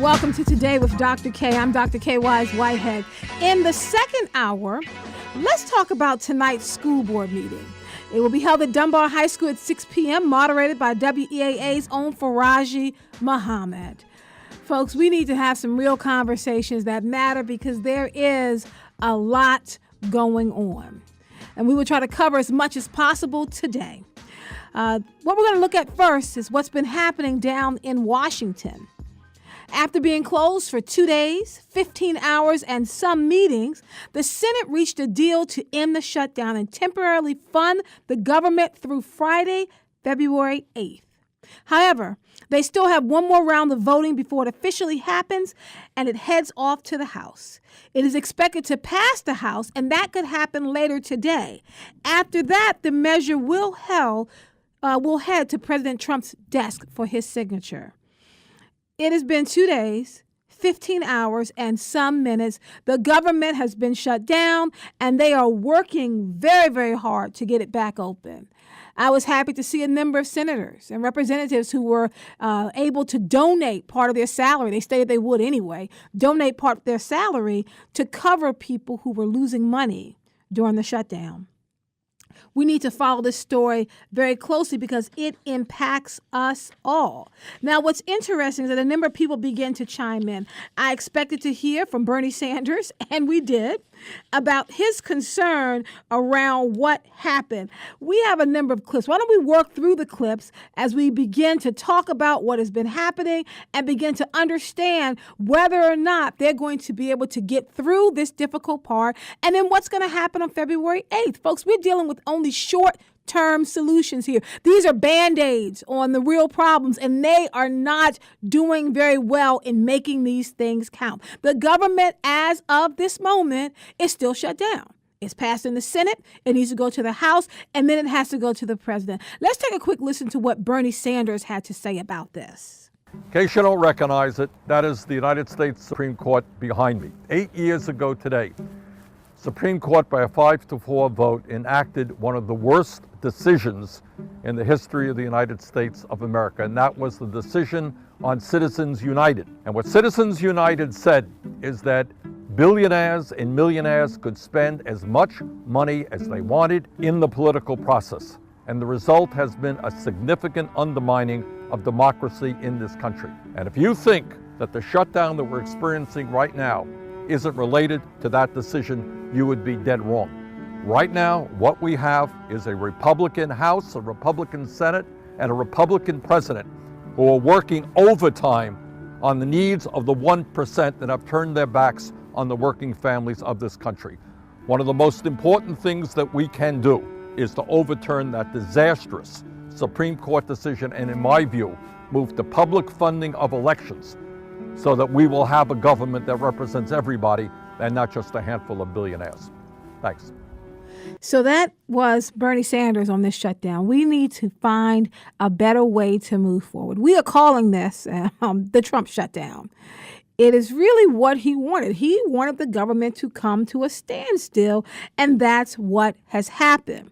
Welcome to Today with Dr. Kaye. I'm Dr. Kaye Wise Whitehead. In the second hour, let's talk about tonight's school board meeting. It will be held at Dunbar High School at 6 p.m., moderated by WEAA's own Faraji Muhammad. Folks, we need to have some real conversations that matter because there is a lot going on. And we will try to cover as much as possible today. What we're going to look at first is what's been happening down in Washington. After being closed for 2 days, 15 hours, and some meetings, the Senate reached a deal to end the shutdown and temporarily fund the government through Friday, February 8th. However, they still have one more round of voting before it officially happens, and it heads off to the House. It is expected to pass the House, and that could happen later today. After that, the measure will head to President Trump's desk for his signature. It has been 2 days, 15 hours, and some minutes. The government has been shut down, and they are working very, very hard to get it back open. I was happy to see a number of senators and representatives who were able to donate part of their salary. They stated they would anyway, donate part of their salary to cover people who were losing money during the shutdown. We need to follow this story very closely because it impacts us all. Now, what's interesting is that a number of people begin to chime in. I expected to hear from Bernie Sanders, and we did, about his concern around what happened. We have a number of clips. Why don't we work through the clips as we begin to talk about what has been happening and begin to understand whether or not they're going to be able to get through this difficult part, and then what's going to happen on February 8th. Folks, we're dealing with only short-term solutions here. These are Band-Aids on the real problems, and they are not doing very well in making these things count. The government, as of this moment, is still shut down. It's passed in the Senate, it needs to go to the House, and then it has to go to the president. Let's take a quick listen to what Bernie Sanders had to say about this. In case you don't recognize it, that is the United States Supreme Court behind me. 8 years ago today, Supreme Court, by a 5-4 vote, enacted one of the worst decisions in the history of the United States of America, and that was the decision on Citizens United. And what Citizens United said is that billionaires and millionaires could spend as much money as they wanted in the political process. And the result has been a significant undermining of democracy in this country. And if you think that the shutdown that we're experiencing right now isn't related to that decision, you would be dead wrong. Right now, what we have is a Republican House, a Republican Senate, and a Republican President who are working overtime on the needs of the 1% that have turned their backs on the working families of this country. One of the most important things that we can do is to overturn that disastrous Supreme Court decision and, in my view, move to public funding of elections so that we will have a government that represents everybody and not just a handful of billionaires. Thanks. So that was Bernie Sanders on this shutdown. We need to find a better way to move forward. We are calling this the Trump shutdown. It is really what he wanted. He wanted the government to come to a standstill, and that's what has happened.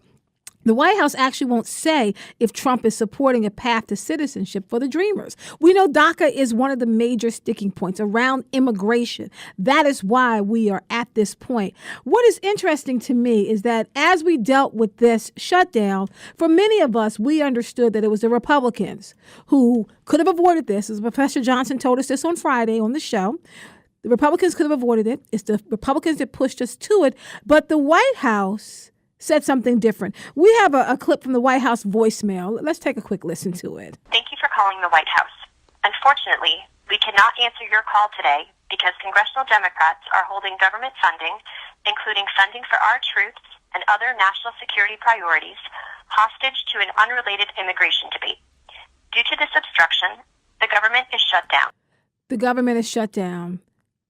The White House actually won't say if Trump is supporting a path to citizenship for the Dreamers. We know DACA is one of the major sticking points around immigration. That is why we are at this point. What is interesting to me is that as we dealt with this shutdown, for many of us, we understood that it was the Republicans who could have avoided this. As Professor Johnson told us this on Friday on the show. The Republicans could have avoided it. It's the Republicans that pushed us to it. But the White House said something different. We have a clip from the White House voicemail. Let's take a quick listen to it. Thank you for calling the White House. Unfortunately, we cannot answer your call today because congressional Democrats are holding government funding, including funding for our troops and other national security priorities, hostage to an unrelated immigration debate. Due to this obstruction, the government is shut down. The government is shut down.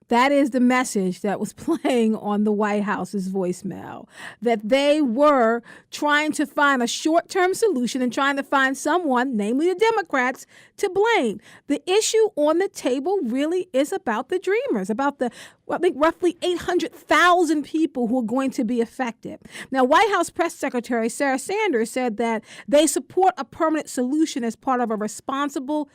That is the message that was playing on the White House's voicemail, that they were trying to find a short-term solution and trying to find someone, namely the Democrats, to blame. The issue on the table really is about the Dreamers, about the, I think, roughly 800,000 people who are going to be affected. Now, White House Press Secretary Sarah Sanders said that they support a permanent solution as part of a responsible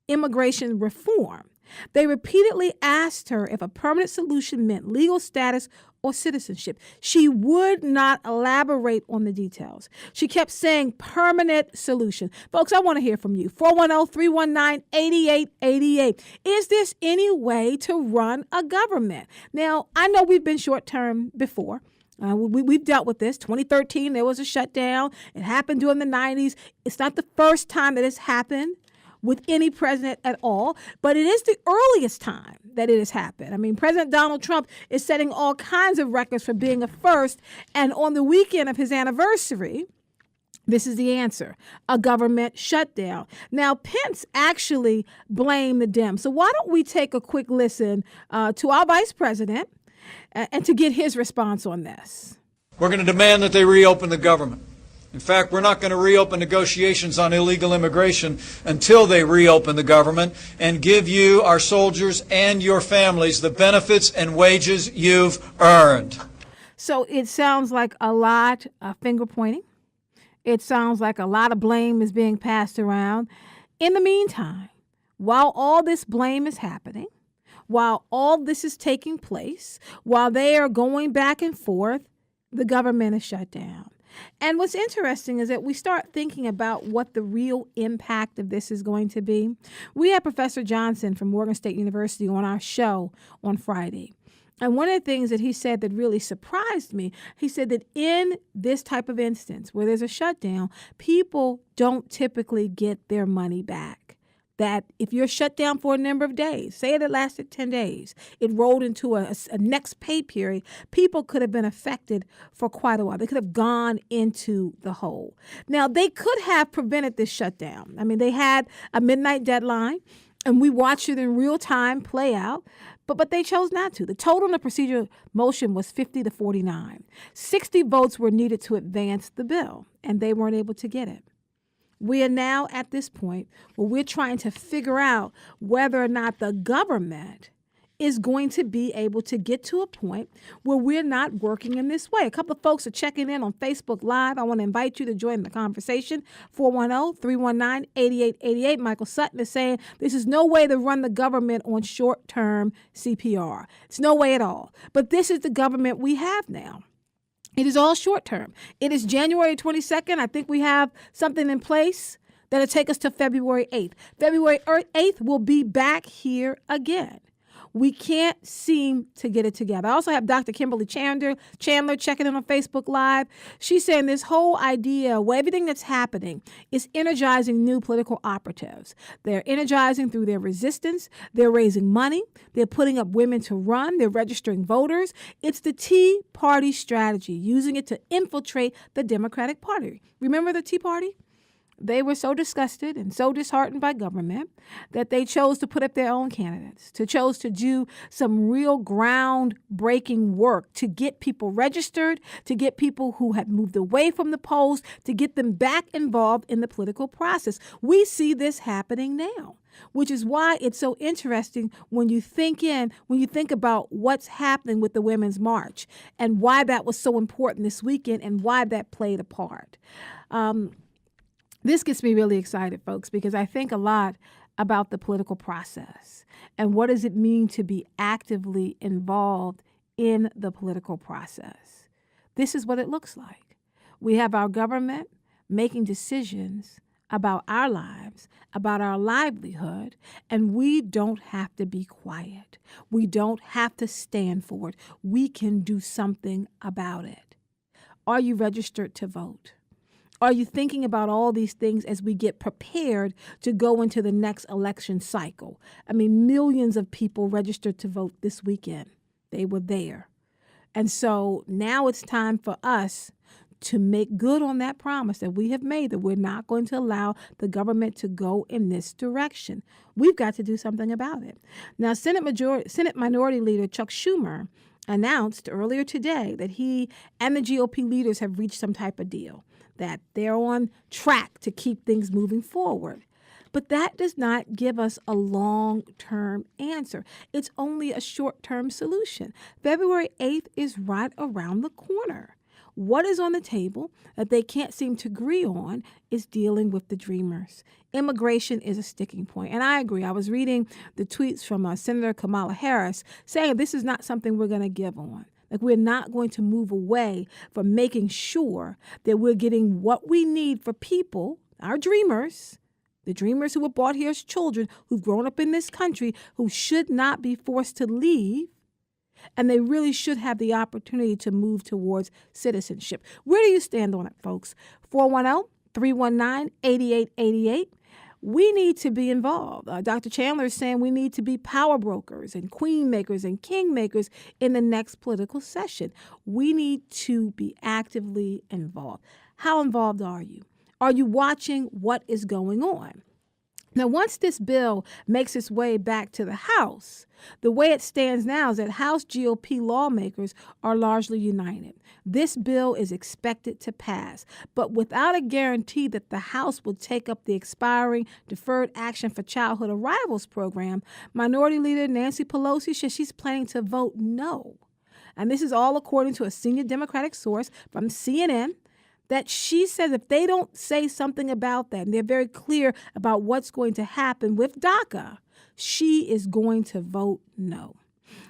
immigration reform. They repeatedly asked her if a permanent solution meant legal status or citizenship. She would not elaborate on the details. She kept saying permanent solution. Folks, I want to hear from you. 410-319-8888. Is this any way to run a government? Now, I know we've been short-term before. We've dealt with this. 2013, there was a shutdown. It happened during the 90s. It's not the first time that it's happened with any president at all, but it is the earliest time that it has happened. I mean, President Donald Trump is setting all kinds of records for being a first, and on the weekend of his anniversary, this is the answer: a government shutdown. Now, Pence actually blamed the Dems. So why don't we take a quick listen to our vice president and to get his response on this. We're going to demand that they reopen the government. In fact, we're not going to reopen negotiations on illegal immigration until they reopen the government and give you, our soldiers, and your families the benefits and wages you've earned. So it sounds like a lot of finger pointing. It sounds like a lot of blame is being passed around. In the meantime, while all this blame is happening, while all this is taking place, while they are going back and forth, the government is shut down. And what's interesting is that we start thinking about what the real impact of this is going to be. We had Professor Johnson from Morgan State University on our show on Friday. And one of the things that he said that really surprised me, he said that in this type of instance where there's a shutdown, people don't typically get their money back. That if you're shut down for a number of days, say it lasted 10 days, it rolled into a next pay period, people could have been affected for quite a while. They could have gone into the hole. Now, they could have prevented this shutdown. I mean, they had a midnight deadline, and we watched it in real time play out, but they chose not to. The total on the procedural motion was 50-49. 60 votes were needed to advance the bill, and they weren't able to get it. We are now at this point where we're trying to figure out whether or not the government is going to be able to get to a point where we're not working in this way. A couple of folks are checking in on Facebook Live. I want to invite you to join the conversation. 410-319-8888. Michael Sutton is saying this is no way to run the government on short-term CPR. It's no way at all. But this is the government we have now. It is all short term. It is January 22nd. I think we have something in place that'll take us to February 8th. February 8th will be back here again. We can't seem to get it together. I also have Dr. Kimberly Chandler checking in on Facebook Live. She's saying this whole idea where everything that's happening is energizing new political operatives. They're energizing through their resistance. They're raising money. They're putting up women to run. They're registering voters. It's the Tea Party strategy, using it to infiltrate the Democratic Party. Remember the Tea Party? They were so disgusted and so disheartened by government that they chose to put up their own candidates, chose to do some real groundbreaking work to get people registered, to get people who had moved away from the polls, to get them back involved in the political process. We see this happening now, which is why it's so interesting when you think about what's happening with the Women's March and why that was so important this weekend and why that played a part. This gets me really excited, folks, because I think a lot about the political process and what does it mean to be actively involved in the political process. This is what it looks like. We have our government making decisions about our lives, about our livelihood, and we don't have to be quiet. We don't have to stand for it. We can do something about it. Are you registered to vote? Are you thinking about all these things as we get prepared to go into the next election cycle? I mean, millions of people registered to vote this weekend. They were there. And so now it's time for us to make good on that promise that we have made, that we're not going to allow the government to go in this direction. We've got to do something about it. Now, Senate Minority Leader Chuck Schumer announced earlier today that he and the GOP leaders have reached some type of deal, that they're on track to keep things moving forward. But that does not give us a long-term answer. It's only a short-term solution. February 8th is right around the corner. what is on the table that they can't seem to agree on is dealing with the dreamers. Immigration is a sticking point. And I agree. I was reading the tweets from Senator Kamala Harris saying this is not something we're going to give on. Like, we're not going to move away from making sure that we're getting what we need for people, our dreamers, the dreamers who were brought here as children, who've grown up in this country, who should not be forced to leave, and they really should have the opportunity to move towards citizenship. Where do you stand on it, folks? 410-319-8888. We need to be involved. Dr. Chandler is saying we need to be power brokers and queen makers and king makers in the next political session. We need to be actively involved. How involved are you? Are you watching what is going on? Now, once this bill makes its way back to the House, the way it stands now is that House GOP lawmakers are largely united. This bill is expected to pass, but without a guarantee that the House will take up the expiring Deferred Action for Childhood Arrivals program, Minority Leader Nancy Pelosi says she's planning to vote no. And this is all according to a senior Democratic source from CNN, that she says if they don't say something about that, and they're very clear about what's going to happen with DACA, she is going to vote no.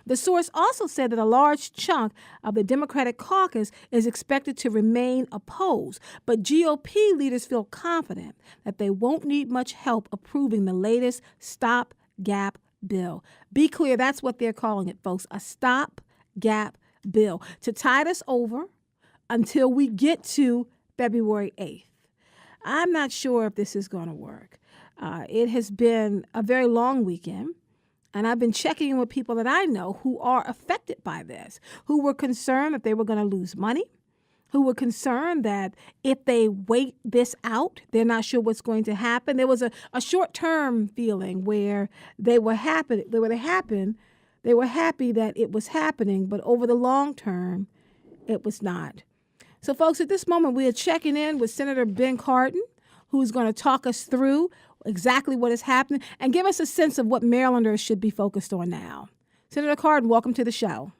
The source also said that a large chunk of the Democratic caucus is expected to remain opposed, but GOP leaders feel confident that they won't need much help approving the latest stopgap bill. Be clear, that's what they're calling it, folks, a stopgap bill to tide us over until we get to February 8th. I'm not sure if this is going to work. It has been a very long weekend, and I've been checking in with people that I know who are affected by this, who were concerned that they were going to lose money, who were concerned that if they wait this out, they're not sure what's going to happen. There was a short-term feeling where they were happy that it was happening, but over the long term, it was not. So, folks, at this moment, we are checking in with Senator Ben Cardin, who's going to talk us through exactly what is happening and give us a sense of what Marylanders should be focused on now. Senator Cardin, welcome to the show.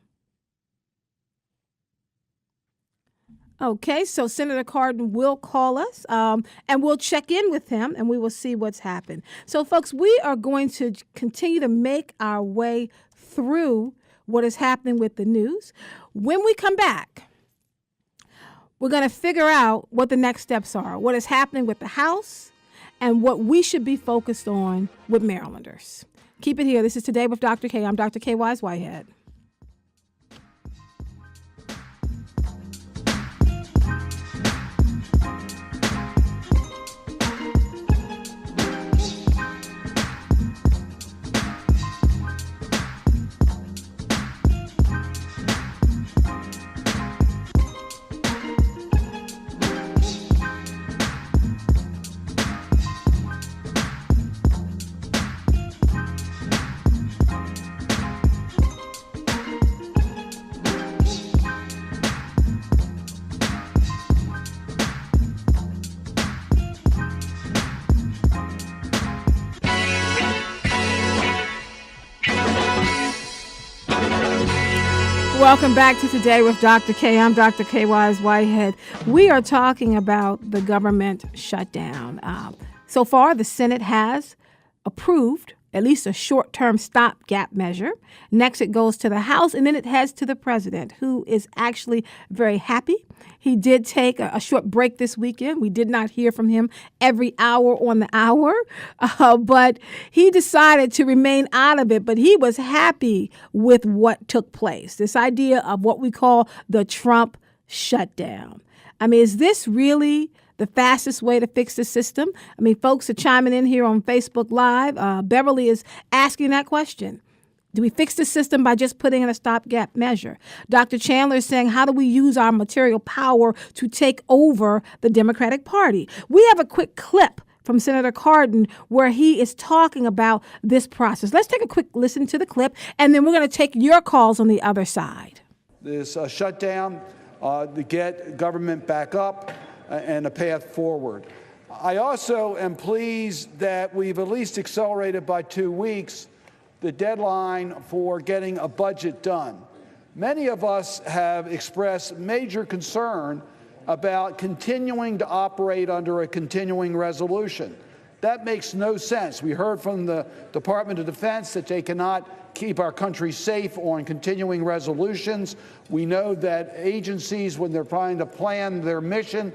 Okay, so Senator Cardin will call us, and we'll check in with him, and we will see what's happened. So, folks, we are going to continue to make our way through what is happening with the news. When we come back, we're going to figure out what the next steps are, what is happening with the House, and what we should be focused on with Marylanders. Keep it here. This is Today with Dr. Kaye. I'm Dr. Kaye Whitehead. Welcome back to Today with Dr. Kaye. I'm Dr. Kaye Whitehead. We are talking about the government shutdown. So far, the Senate has approved at least a short-term stopgap measure. Next, it goes to the House, and then it heads to the president, who is actually very happy. He did take a short break this weekend. We did not hear from him every hour on the hour, but he decided to remain out of it. But he was happy with what took place, this idea of what we call the Trump shutdown. I mean, is this really the fastest way to fix the system? I mean, folks are chiming in here on Facebook Live. Beverly is asking that question. Do we fix the system by just putting in a stopgap measure? Dr. Chandler is saying, how do we use our material power to take over the Democratic Party? We have a quick clip from Senator Cardin where he is talking about this process. Let's take a quick listen to the clip, and then we're going to take your calls on the other side. This shutdown to get government back up and a path forward. I also am pleased that we've at least accelerated by 2 weeks the deadline for getting a budget done. Many of us have expressed major concern about continuing to operate under a continuing resolution. That makes no sense. We heard from the Department of Defense that they cannot keep our country safe on continuing resolutions. We know that agencies, when they're trying to plan their mission,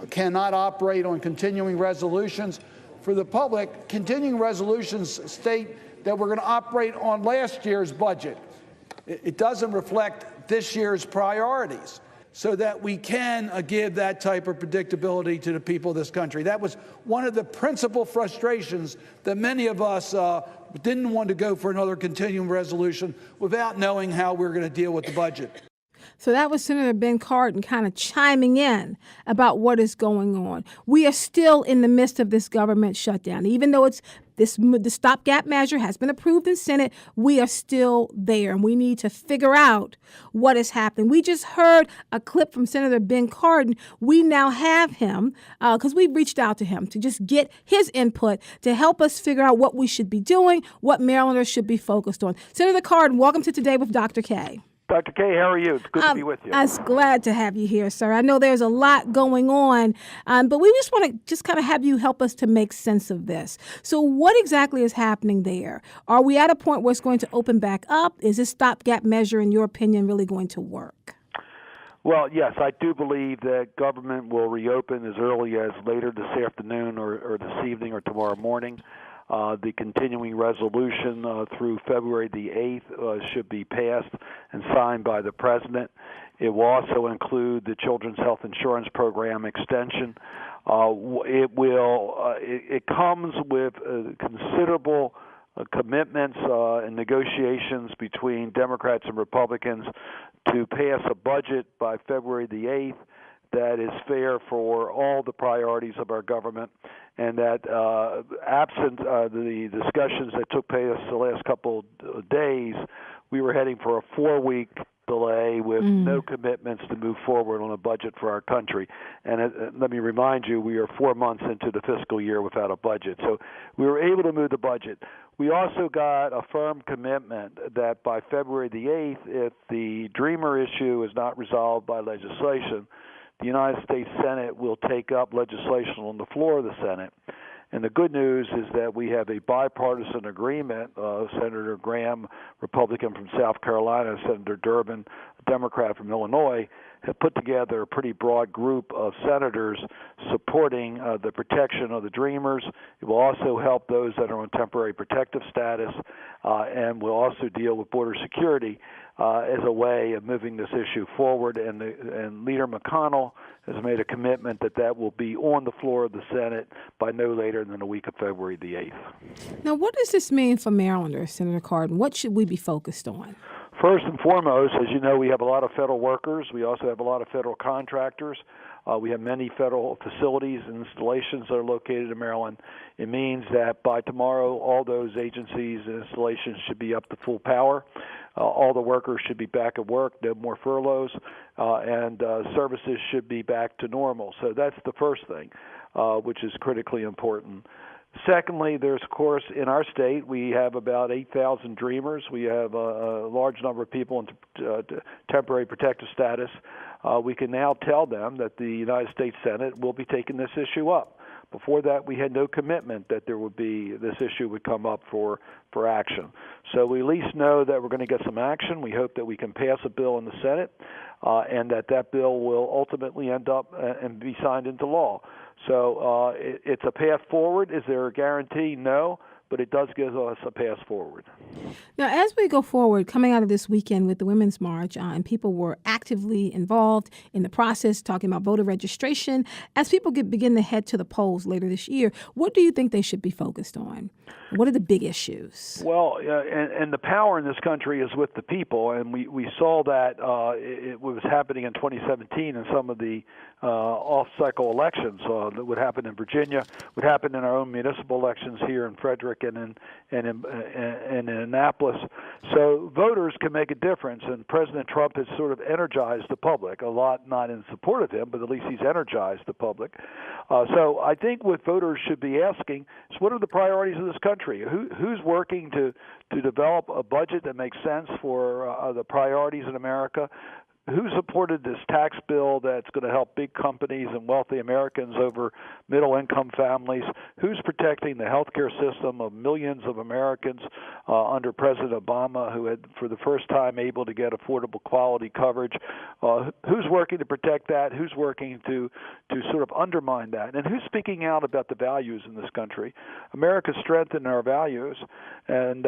cannot operate on continuing resolutions. For the public, continuing resolutions state that we're going to operate on last year's budget. It doesn't reflect this year's priorities, so that we can give that type of predictability to the people of this country. That was one of the principal frustrations that many of us didn't want to go for another continuing resolution without knowing how we're going to deal with the budget. So that was Senator Ben Cardin kind of chiming in about what is going on. We are still in the midst of this government shutdown. Even though the stopgap measure has been approved in Senate, we are still there, and we need to figure out what is happening. We just heard a clip from Senator Ben Cardin. We now have him, because we reached out to him to just get his input to help us figure out what we should be doing, what Marylanders should be focused on. Senator Cardin, welcome to Today with Dr. Kaye. Dr. Kaye, how are you? It's good to be with you. I'm glad to have you here, sir. I know there's a lot going on, but we just want to just kind of have you help us to make sense of this. So what exactly is happening there? Are we at a point where it's going to open back up? Is this stopgap measure, in your opinion, really going to work? Well, yes, I do believe that government will reopen as early as later this afternoon or this evening or tomorrow morning. The continuing resolution through February the 8th should be passed and signed by the President. It will also include the Children's Health Insurance Program extension. It comes with considerable commitments and negotiations between Democrats and Republicans to pass a budget by February the 8th that is fair for all the priorities of our government, and that absent the discussions that took place the last couple of days, we were heading for a 4-week delay with no commitments to move forward on a budget for our country. And let me remind you, we are 4 months into the fiscal year without a budget. So we were able to move the budget. We also got a firm commitment that by February the 8th, if the Dreamer issue is not resolved by legislation, the United States Senate will take up legislation on the floor of the Senate. And the good news is that we have a bipartisan agreement. Senator Graham, Republican from South Carolina, Senator Durbin, Democrat from Illinois, have put together a pretty broad group of senators supporting the protection of the Dreamers. It will also help those that are on temporary protective status, and will also deal with border security as a way of moving this issue forward. And Leader McConnell has made a commitment that will be on the floor of the Senate by no later than the week of February the 8th. Now, what does this mean for Marylanders, Senator Cardin? What should we be focused on? First and foremost, as you know, we have a lot of federal workers. We also have a lot of federal contractors. We have many federal facilities and installations that are located in Maryland. It means that by tomorrow, all those agencies and installations should be up to full power. All the workers should be back at work, no more furloughs, and services should be back to normal. So that's the first thing, which is critically important. Secondly, there's, of course, in our state, we have about 8,000 Dreamers. We have a large number of people in temporary protective status. We can now tell them that the United States Senate will be taking this issue up. Before that, we had no commitment that this issue would come up for action. So we at least know that we're going to get some action. We hope that we can pass a bill in the Senate, and that bill will ultimately end up and be signed into law. So it's a path forward. Is there a guarantee? No, but it does give us a path forward. Now, as we go forward, coming out of this weekend with the Women's March, and people were actively involved in the process, talking about voter registration, as people begin to head to the polls later this year, what do you think they should be focused on? What are the big issues? Well, and the power in this country is with the people, and we saw that it was happening in 2017 in some of the off-cycle elections that would happen in Virginia, would happen in our own municipal elections here in Frederick and in Annapolis. So voters can make a difference, and President Trump has sort of energized the public, a lot not in support of him, but at least he's energized the public. So I think what voters should be asking is, what are the priorities of this country? Who's working to develop a budget that makes sense for the priorities in America? Who supported this tax bill that's going to help big companies and wealthy Americans over middle-income families? Who's protecting the health care system of millions of Americans under President Obama, who had, for the first time, able to get affordable quality coverage? Who's working to protect that? Who's working to sort of undermine that? And who's speaking out about the values in this country? America's strength in our values. And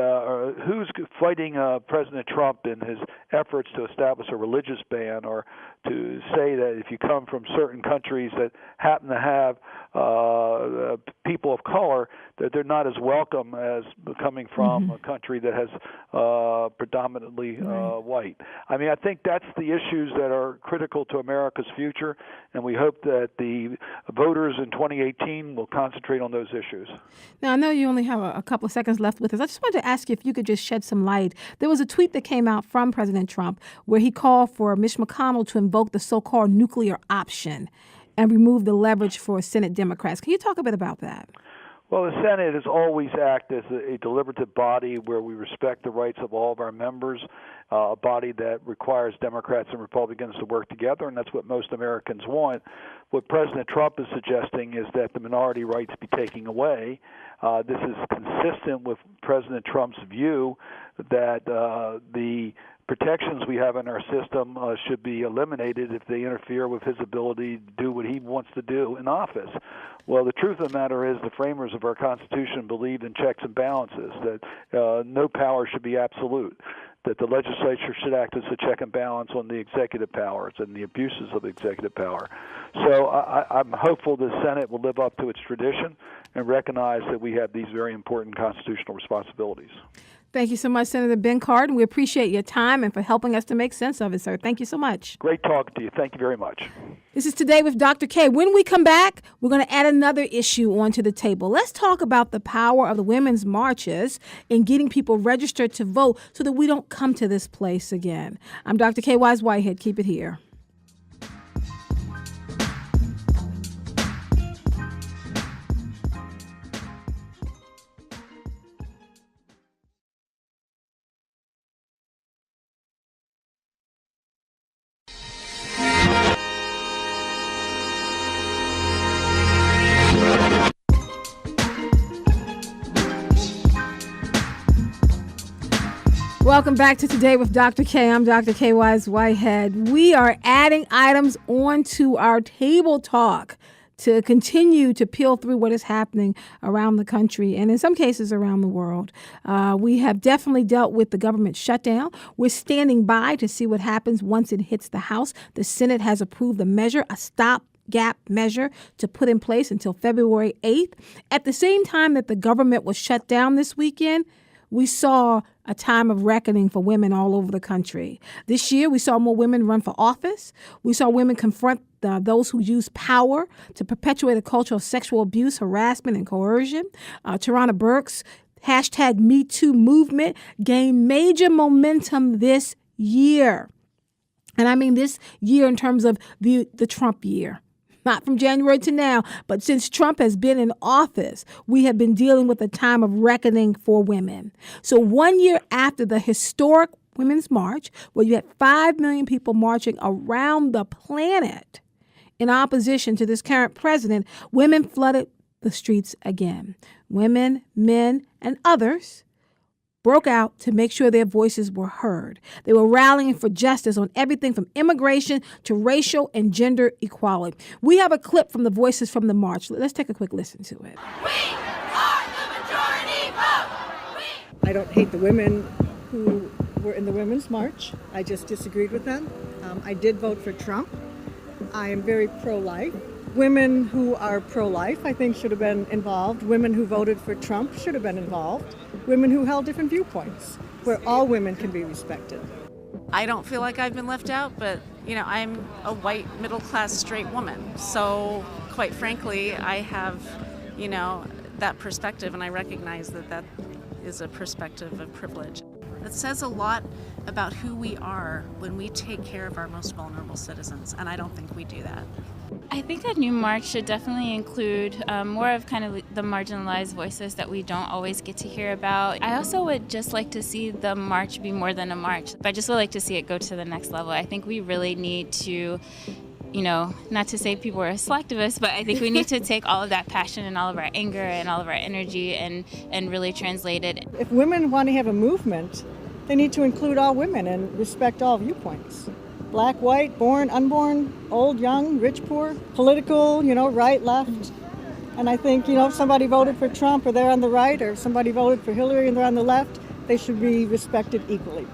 who's fighting President Trump in his efforts to establish a religious ban, or to say that if you come from certain countries that happen to have people of color, that they're not as welcome as coming from a country that has predominantly white. I mean, I think that's the issues that are critical to America's future, and we hope that the voters in 2018 will concentrate on those issues. Now, I know you only have a couple of seconds left with us. I just wanted to ask you if you could just shed some light. There was a tweet that came out from President Trump where he called for Mitch McConnell to invoke the so-called nuclear option and remove the leverage for Senate Democrats. Can you talk a bit about that? Well, the Senate has always acted as a deliberative body where we respect the rights of all of our members, a body that requires Democrats and Republicans to work together, and that's what most Americans want. What President Trump is suggesting is that the minority rights be taken away. This is consistent with President Trump's view that the protections we have in our system should be eliminated if they interfere with his ability to do what he wants to do in office. Well, the truth of the matter is the framers of our Constitution believed in checks and balances, that no power should be absolute, that the legislature should act as a check and balance on the executive powers and the abuses of executive power. So I'm hopeful the Senate will live up to its tradition and recognize that we have these very important constitutional responsibilities. Thank you so much, Senator Ben Cardin. We appreciate your time and for helping us to make sense of it, sir. Thank you so much. Great talking to you. Thank you very much. This is Today with Dr. Kaye. When we come back, we're going to add another issue onto the table. Let's talk about the power of the women's marches in getting people registered to vote so that we don't come to this place again. I'm Dr. Kaye Whitehead. Keep it here. Welcome back to Today with Dr. Kaye. I'm Dr. Kaye Whitehead. We are adding items onto our table talk to continue to peel through what is happening around the country and in some cases around the world. We have definitely dealt with the government shutdown. We're standing by to see what happens once it hits the House. The Senate has approved the measure, a stopgap measure to put in place until February 8th. At the same time that the government was shut down this weekend, we saw a time of reckoning for women all over the country. This year, we saw more women run for office. We saw women confront those who use power to perpetuate a culture of sexual abuse, harassment, and coercion. Tarana Burke's #MeToo movement gained major momentum this year. And I mean this year in terms of the Trump year. Not from January to now, but since Trump has been in office, we have been dealing with a time of reckoning for women. So 1 year after the historic Women's March, where you had 5 million people marching around the planet in opposition to this current president, women flooded the streets again. Women, men, and others broke out to make sure their voices were heard. They were rallying for justice on everything from immigration to racial and gender equality. We have a clip from the voices from the march. Let's take a quick listen to it. We are the majority vote. I don't hate the women who were in the Women's March. I just disagreed with them. I did vote for Trump. I am very pro-life. Women who are pro-life, I think, should have been involved. Women who voted for Trump should have been involved. Women who held different viewpoints, where all women can be respected. I don't feel like I've been left out, but, I'm a white, middle-class, straight woman. So, quite frankly, I have, that perspective, and I recognize that that is a perspective of privilege. It says a lot about who we are when we take care of our most vulnerable citizens, and I don't think we do that. I think a new march should definitely include more of kind of the marginalized voices that we don't always get to hear about. I also would just like to see the march be more than a march. I just would like to see it go to the next level. I think we really need to, not to say people are selectivists, but I think we need to take all of that passion and all of our anger and all of our energy and really translate it. If women want to have a movement, they need to include all women and respect all viewpoints. Black, white, born, unborn, old, young, rich, poor, political, right, left. And I think, if somebody voted for Trump or they're on the right, or somebody voted for Hillary and they're on the left, they should be respected equally.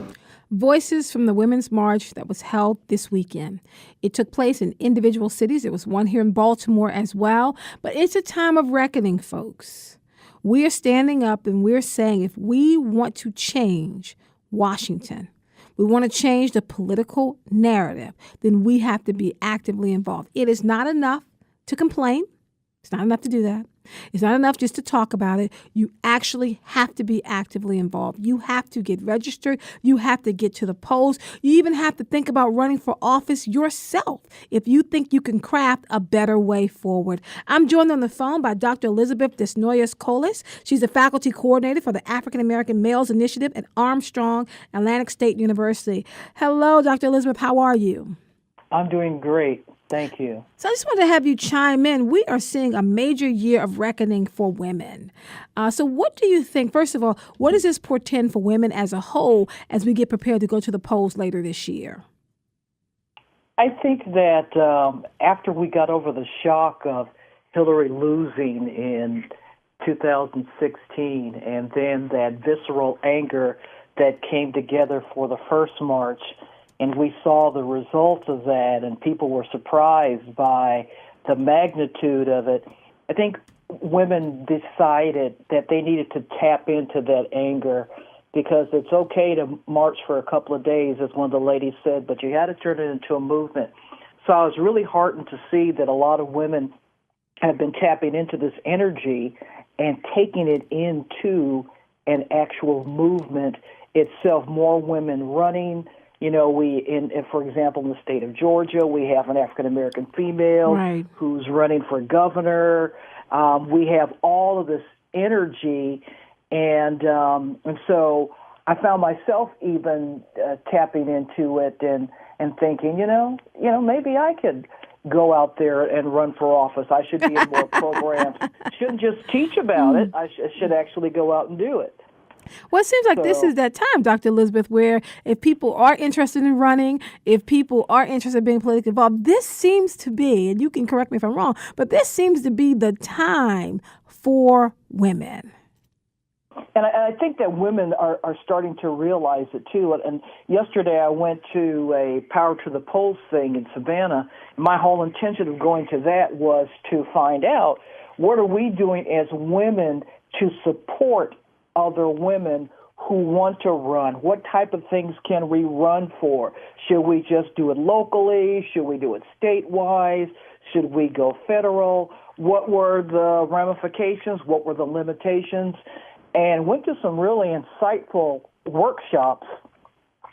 Voices from the Women's March that was held this weekend. It took place in individual cities. There was one here in Baltimore as well. But it's a time of reckoning, folks. We are standing up and we're saying if we want to change Washington, we want to change the political narrative, then we have to be actively involved. It is not enough to complain. It's not enough to do that. It's not enough just to talk about it. You actually have to be actively involved. You have to get registered. You have to get to the polls. You even have to think about running for office yourself if you think you can craft a better way forward. I'm joined on the phone by Dr. Elizabeth Desnoyers-Colas. She's the faculty coordinator for the African American Males Initiative at Armstrong Atlantic State University. Hello, Dr. Elizabeth. How are you? I'm doing great. Thank you. So I just want to have you chime in. We are seeing a major year of reckoning for women. So what do you think, first of all, what does this portend for women as a whole as we get prepared to go to the polls later this year? I think that after we got over the shock of Hillary losing in 2016 and then that visceral anger that came together for the first march, and we saw the results of that, and people were surprised by the magnitude of it. I think women decided that they needed to tap into that anger because it's okay to march for a couple of days, as one of the ladies said, but you had to turn it into a movement. So I was really heartened to see that a lot of women have been tapping into this energy and taking it into an actual movement itself. More women running. For example, in the state of Georgia, we have an African-American female who's running for governor. We have all of this energy, and so I found myself even tapping into it and thinking, maybe I could go out there and run for office. I should be in more programs. Shouldn't just teach about it. I should actually go out and do it. Well, it seems like this is that time, Dr. Elizabeth, where if people are interested in running, if people are interested in being politically involved, this seems to be, and you can correct me if I'm wrong, but this seems to be the time for women. And I think that women are starting to realize it, too. And yesterday I went to a Power to the Polls thing in Savannah. My whole intention of going to that was to find out what are we doing as women to support other women who want to run. What type of things can we run for? Should we just do it locally? Should we do it statewide? Should we go federal? What were the ramifications? What were the limitations? And went to some really insightful workshops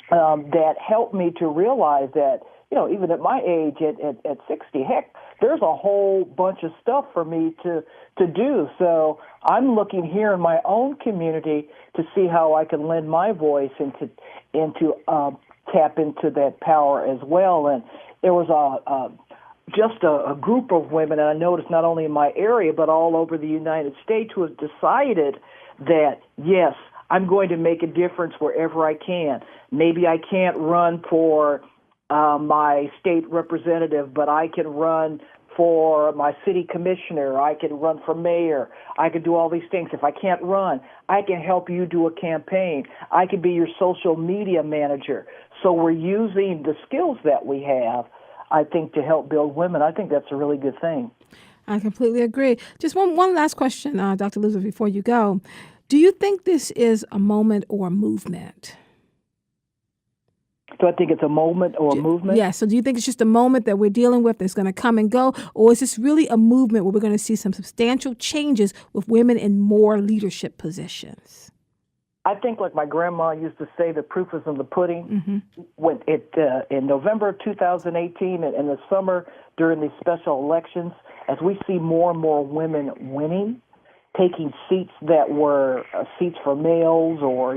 that helped me to realize that, even at my age, at 60, heck, there's a whole bunch of stuff for me to do. So I'm looking here in my own community to see how I can lend my voice and to tap into that power as well. And there was just a group of women, and I noticed not only in my area but all over the United States, who have decided that, yes, I'm going to make a difference wherever I can. Maybe I can't run for my state representative, but I can run for my city commissioner. I can run for mayor. I can do all these things. If I can't run, I can help you do a campaign. I can be your social media manager. So we're using the skills that we have, I think, to help build women. I think that's a really good thing. I completely agree. Just one last question, Dr. Elizabeth, before you go. Do you think this is a moment or a movement? Do I think it's a moment or a movement? Yeah, so do you think it's just a moment that we're dealing with that's going to come and go, or is this really a movement where we're going to see some substantial changes with women in more leadership positions? I think, like my grandma used to say, the proof is in the pudding. When in November of 2018 and in the summer during these special elections, as we see more and more women winning, taking seats that were seats for males or,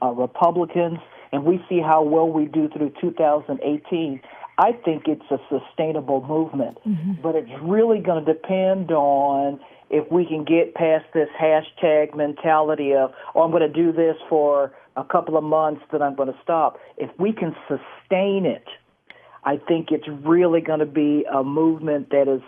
Republicans, and we see how well we do through 2018, I think it's a sustainable movement. But it's really going to depend on if we can get past this hashtag mentality of, I'm going to do this for a couple of months, then I'm going to stop. If we can sustain it, I think it's really going to be a movement that is,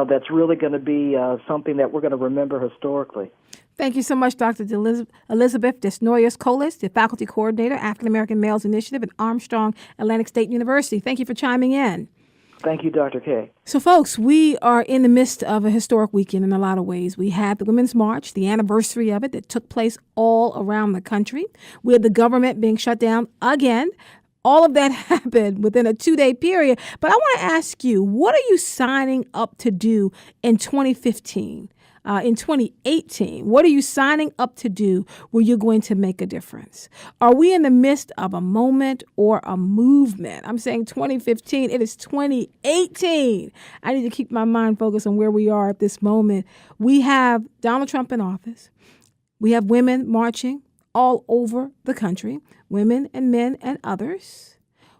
that's really going to be something that we're going to remember historically. Thank you so much, Dr. Elizabeth Desnoyers-Colas, the Faculty Coordinator, African American Males Initiative at Armstrong Atlantic State University. Thank you for chiming in. Thank you, Dr. Kaye. So, folks, we are in the midst of a historic weekend in a lot of ways. We had the Women's March, the anniversary of it that took place all around the country. We had the government being shut down again. All of that happened within a 2-day period. But I want to ask you, what are you signing up to do in 2015? In 2018, what are you signing up to do where you're going to make a difference? Are we in the midst of a moment or a movement? I'm saying 2015, it is 2018. I need to keep my mind focused on where we are at this moment. We have Donald Trump in office. We have women marching all over the country, women and men and others.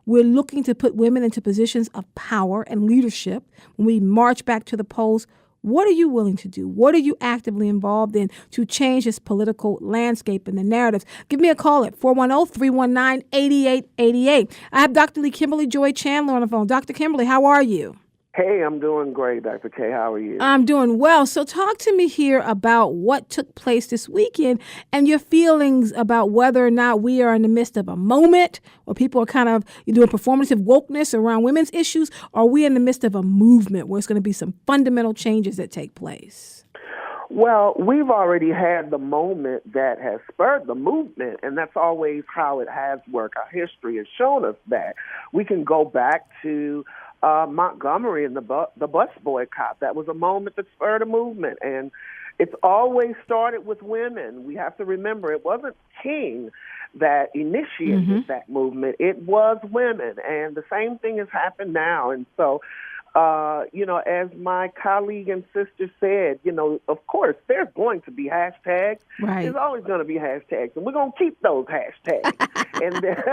We're looking to put women into positions of power and leadership. When we march back to the polls, what are you willing to do? What are you actively involved in to change this political landscape and the narratives? Give me a call at 410-319-8888. I have Dr. Lee Kimberly Joy Chandler on the phone. Dr. Kimberly, how are you? Hey, I'm doing great, Dr. Kaye. How are you? I'm doing well. So talk to me here about what took place this weekend and your feelings about whether or not we are in the midst of a moment where people are kind of doing performative wokeness around women's issues, or are we in the midst of a movement where it's going to be some fundamental changes that take place? Well, we've already had the moment that has spurred the movement, and that's always how it has worked. Our history has shown us that. We can go back to Montgomery and the bus boycott. That was a moment that spurred a movement, and it's always started with women. We have to remember it wasn't King that initiated that movement. It was women, and the same thing has happened now. And so, as my colleague and sister said, of course, there's going to be hashtags. Right. There's always going to be hashtags, and we're going to keep those hashtags. and they're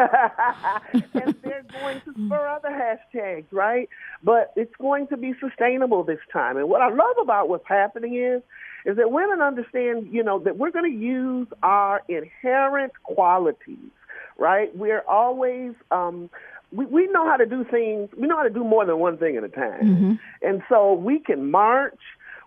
going to spur other hashtags, right? But it's going to be sustainable this time. And what I love about what's happening is that women understand, that we're going to use our inherent qualities, right? We're always we know how to do things. We know how to do more than one thing at a time. And so we can march.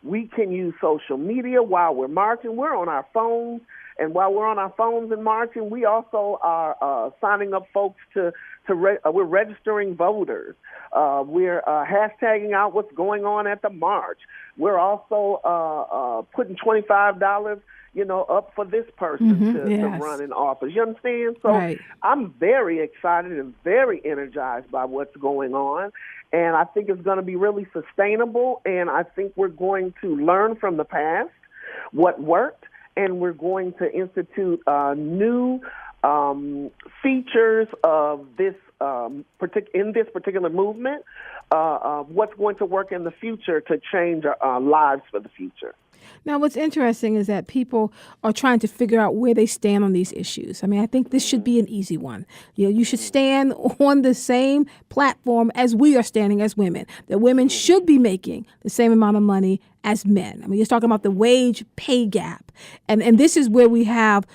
We can use social media while we're marching. We're on our phones. And while we're on our phones and marching, we also are signing up folks we're registering voters. We're hashtagging out what's going on at the march. We're also putting $25 up for this person to run in office. You understand? So right. I'm very excited and very energized by what's going on. And I think it's going to be really sustainable. And I think we're going to learn from the past what worked. And we're going to institute new features of this in this particular movement, what's going to work in the future to change our lives for the future. Now, what's interesting is that people are trying to figure out where they stand on these issues. I mean, I think this should be an easy one. You should stand on the same platform as we are standing as women, that women should be making the same amount of money as men. I mean, you're talking about the wage pay gap. And this is where we have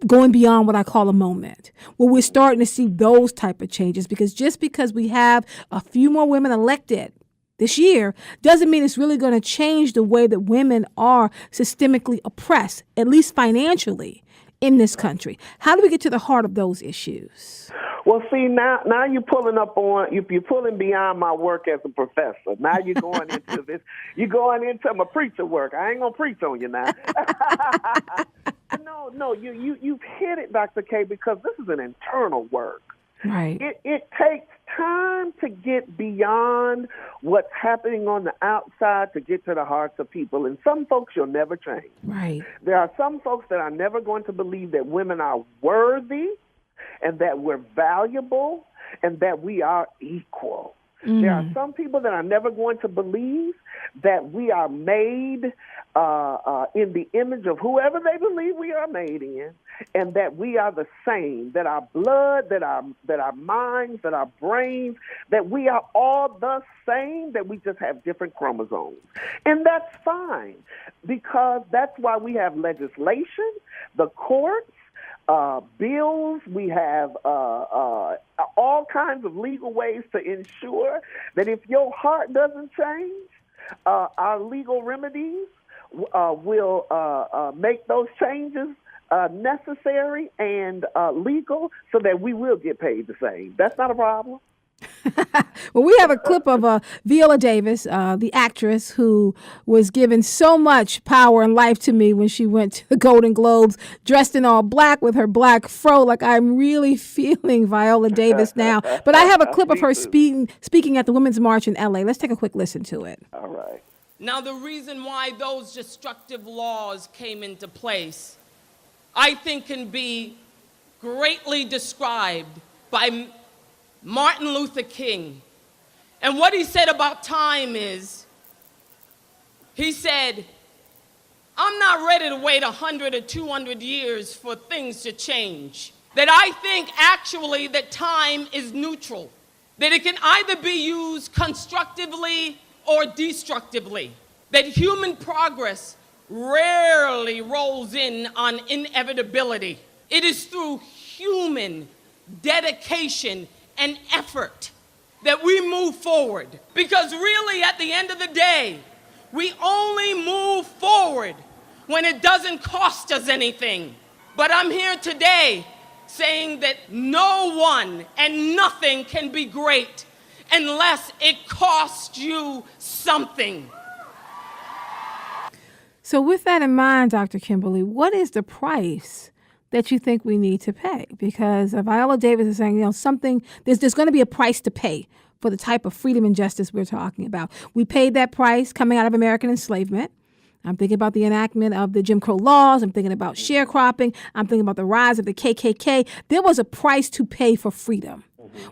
going beyond what I call a moment, where we're starting to see those type of changes, because just because we have a few more women elected this year doesn't mean it's really going to change the way that women are systemically oppressed, at least financially, in this country. How do we get to the heart of those issues? Well, see, now you're pulling up on, you're pulling beyond my work as a professor. Now you're going into this, you're going into my preacher work. I ain't going to preach on you now. No, you've hit it, Dr. Kaye, because this is an internal work. Right. It takes time to get beyond what's happening on the outside to get to the hearts of people. And some folks you'll never change. Right. There are some folks that are never going to believe that women are worthy and that we're valuable and that we are equal. There are some people that are never going to believe that we are made in the image of whoever they believe we are made in, and that we are the same, that our blood, that our minds, that our brains, that we are all the same, that we just have different chromosomes. And that's fine, because that's why we have legislation, the courts, bills, we have all kinds of legal ways to ensure that if your heart doesn't change, our legal remedies will make those changes necessary and legal so that we will get paid the same. That's not a problem. Well, we have a clip of Viola Davis, the actress who was given so much power and life to me when she went to the Golden Globes, dressed in all black with her black fro. Like, I'm really feeling Viola Davis now. But I have a clip of her speaking at the Women's March in L.A. Let's take a quick listen to it. All right. Now, the reason why those destructive laws came into place, I think, can be greatly described by Martin Luther King. And what he said about time is, he said, I'm not ready to wait 100 or 200 years for things to change. That I think actually that time is neutral. That it can either be used constructively or destructively. That human progress rarely rolls in on inevitability. It is through human dedication and effort that we move forward. Because really, at the end of the day, we only move forward when it doesn't cost us anything. But I'm here today saying that no one and nothing can be great unless it costs you something. So with that in mind, Dr. Kimberly, what is the price that you think we need to pay? Because Viola Davis is saying, something, there's going to be a price to pay for the type of freedom and justice we're talking about. We paid that price coming out of American enslavement. I'm thinking about the enactment of the Jim Crow laws. I'm thinking about sharecropping. I'm thinking about the rise of the KKK. There was a price to pay for freedom.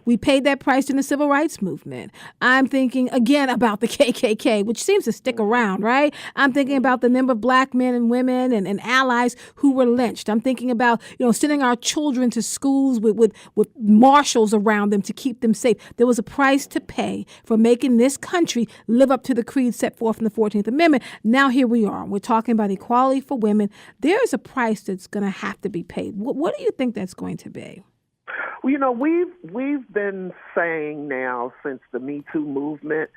We paid that price in the civil rights movement. I'm thinking again about the KKK, which seems to stick around, right? I'm thinking about the number of black men and women and allies who were lynched. I'm thinking about, sending our children to schools with marshals around them to keep them safe. There was a price to pay for making this country live up to the creed set forth in the 14th Amendment. Now here we are. We're talking about equality for women. There is a price that's going to have to be paid. What do you think that's going to be? Well, we've been saying now since the Me Too movement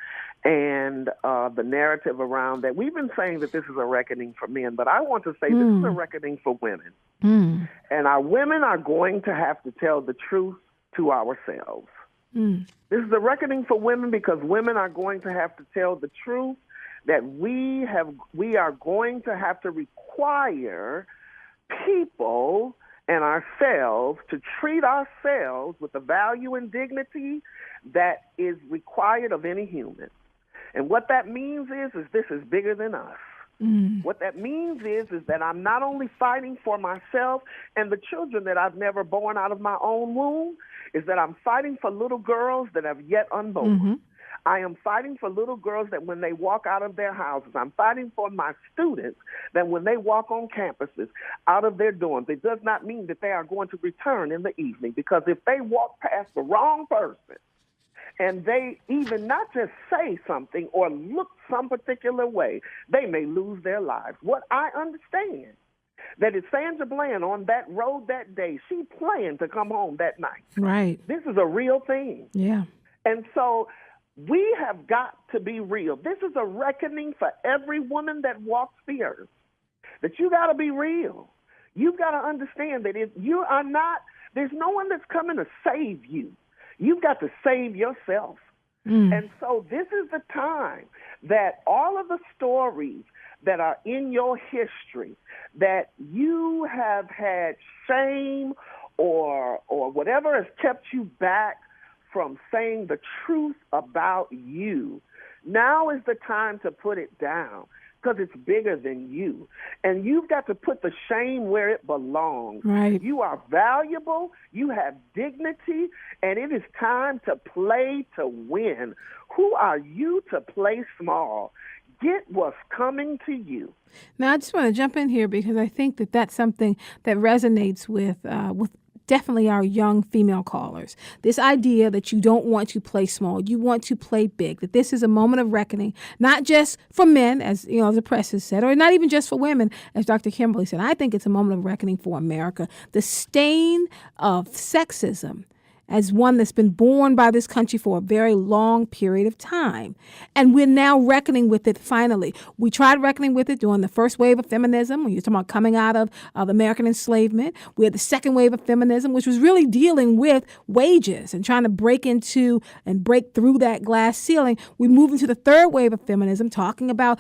and the narrative around that, we've been saying that this is a reckoning for men, but I want to say this is a reckoning for women. And our women are going to have to tell the truth to ourselves. This is a reckoning for women because women are going to have to tell the truth that we are going to have to require people and ourselves to treat ourselves with the value and dignity that is required of any human. And what that means is this is bigger than us. What that means is that I'm not only fighting for myself and the children that I've never born out of my own womb, is that I'm fighting for little girls that have yet unborn. I am fighting for little girls that when they walk out of their houses, I'm fighting for my students that when they walk on campuses, out of their dorms, it does not mean that they are going to return in the evening, because if they walk past the wrong person and they even not just say something or look some particular way, they may lose their lives. What I understand that is Sandra Bland on that road that day, she planned to come home that night. Right. This is a real thing. Yeah. And so we have got to be real. This is a reckoning for every woman that walks the earth, that you got to be real. You've got to understand that if you are not, there's no one that's coming to save you. You've got to save yourself. And so this is the time that all of the stories that are in your history that you have had shame or whatever has kept you back from saying the truth about you, now is the time to put it down, because it's bigger than you. And you've got to put the shame where it belongs. Right. You are valuable, you have dignity, and it is time to play to win. Who are you to play small? Get what's coming to you. Now, I just want to jump in here because I think that that's something that resonates with definitely our young female callers. This idea that you don't want to play small, you want to play big, that this is a moment of reckoning, not just for men, as you know, the press has said, or not even just for women, as Dr. Kimberly said. I think it's a moment of reckoning for America. The stain of sexism as one that's been born by this country for a very long period of time. And we're now reckoning with it finally. We tried reckoning with it during the first wave of feminism, when you're talking about coming out of American enslavement. We had the second wave of feminism, which was really dealing with wages and trying to break into and break through that glass ceiling. We moved into the third wave of feminism, talking about,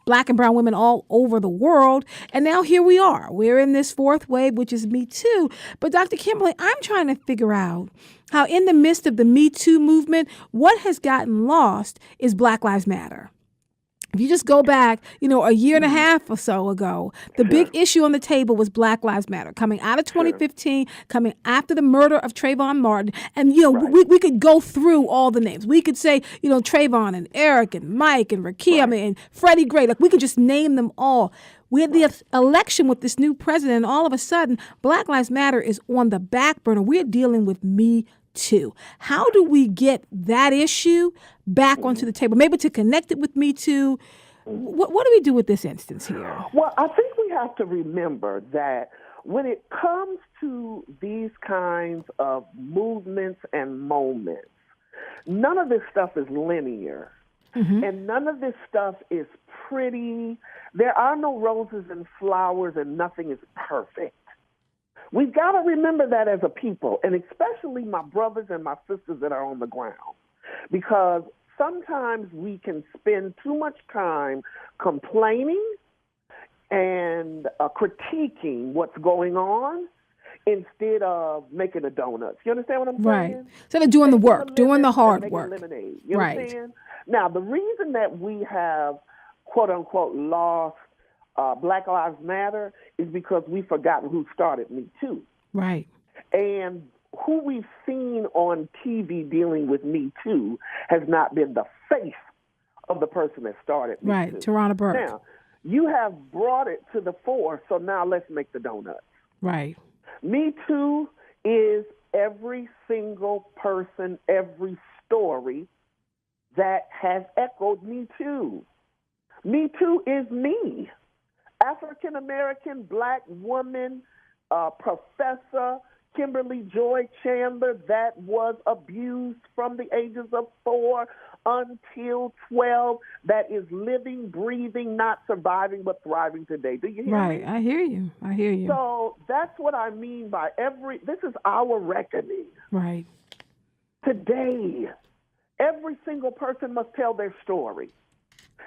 Black and brown women all over the world. And now here we are. We're in this fourth wave, which is Me Too. But Dr. Kimberly, I'm trying to figure out how in the midst of the Me Too movement, what has gotten lost is Black Lives Matter. If you just go back, a year and a half or so ago, the big issue on the table was Black Lives Matter, coming out of 2015, coming after the murder of Trayvon Martin. And, we could go through all the names. We could say, Trayvon and Eric and Mike and Rakia, and Freddie Gray. Like, we could just name them all. We had the election with this new president, and all of a sudden, Black Lives Matter is on the back burner. We're dealing with Me Too. How do we get that issue back onto the table? Maybe to connect it with Me Too. What do we do with this instance here? Well, I think we have to remember that when it comes to these kinds of movements and moments, none of this stuff is linear. And none of this stuff is pretty. There are no roses and flowers, and nothing is perfect. We've got to remember that as a people, and especially my brothers and my sisters that are on the ground, because sometimes we can spend too much time complaining and critiquing what's going on instead of making a donut. You understand what I'm saying? Right. Instead of doing the work, doing the hard work. Lemonade. You understand? Now, the reason that we have, quote unquote, lost Black Lives Matter is because we've forgotten who started Me Too. Right. And who we've seen on TV dealing with Me Too has not been the face of the person that started Me Too. Right, Tarana Burke. Now, you have brought it to the fore, so now let's make the donuts. Right. Me Too is every single person, every story that has echoed Me Too. Me Too is me. African-American Black woman, professor, Kimberly Joy Chandler, that was abused from the ages of 4 until 12, that is living, breathing, not surviving, but thriving today. Do you hear me? Right, I hear you. So that's what I mean by this is our reckoning. Right. Today, every single person must tell their story.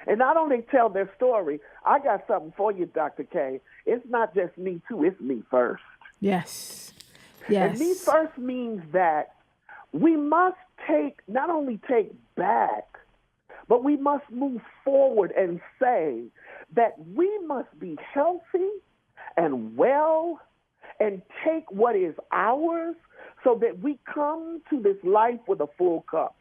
And not only tell their story, I got something for you, Dr. Kaye. It's not just Me Too, it's me first. Yes. And me first means that we must not only take back, but we must move forward and say that we must be healthy and well and take what is ours so that we come to this life with a full cup,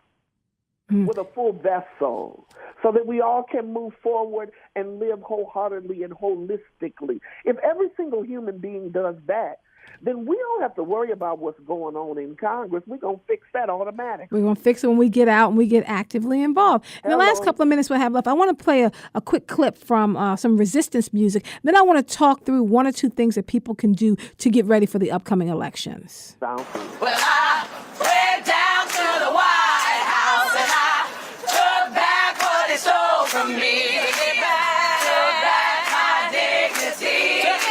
with a full vessel, so that we all can move forward and live wholeheartedly and holistically. If every single human being does that, then we don't have to worry about what's going on in Congress. We're going to fix that automatically. We're going to fix it when we get out and we get actively involved. In the last couple of minutes we have left, I want to play a quick clip from some resistance music. Then I want to talk through one or two things that people can do to get ready for the upcoming elections. Well, I went down to the White House and I took back what they stole from me. Took back my dignity. Took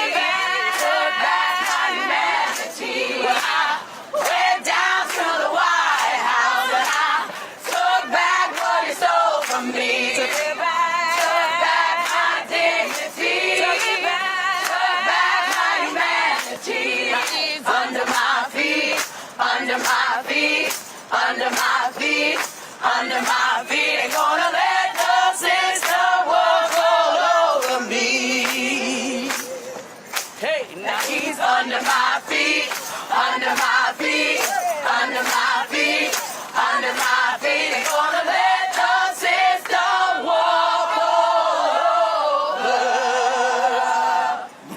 back my humanity. Well, I went down to the White House and I took back what they stole from me. Took back my dignity. Took back my humanity. Under under my feet, under my feet. Ain't gonna let the system walk all over me. Hey, now he's under my feet, under my feet, under my feet, under my feet. Ain't gonna let the system walk all over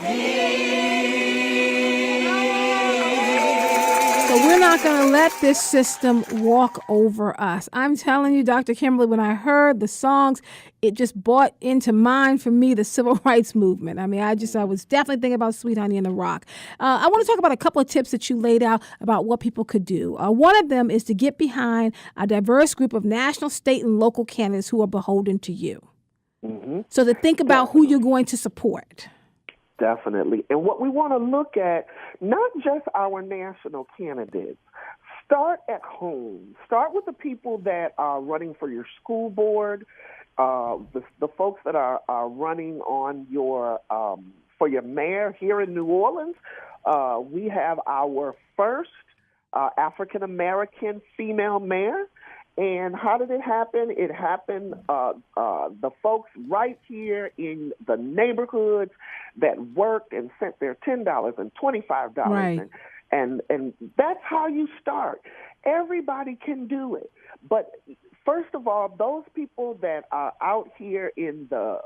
me. So we're not going to let this system walk over us. I'm telling you, Dr. Kimberly, when I heard the songs, it just brought into mind for me the civil rights movement. I mean, I was definitely thinking about Sweet Honey in the Rock. I want to talk about a couple of tips that you laid out about what people could do. One of them is to get behind a diverse group of national, state, and local candidates who are beholden to you. Mm-hmm. So to think about who you're going to support. Definitely. And what we want to look at, not just our national candidates, start at home. Start with the people that are running for your school board, the folks that are running on your for your mayor here in New Orleans. We have our first African-American female mayor. And how did it happen? It happened, the folks right here in the neighborhoods that worked and sent their $10 and $25. Right. And that's how you start. Everybody can do it. But first of all, those people that are out here in the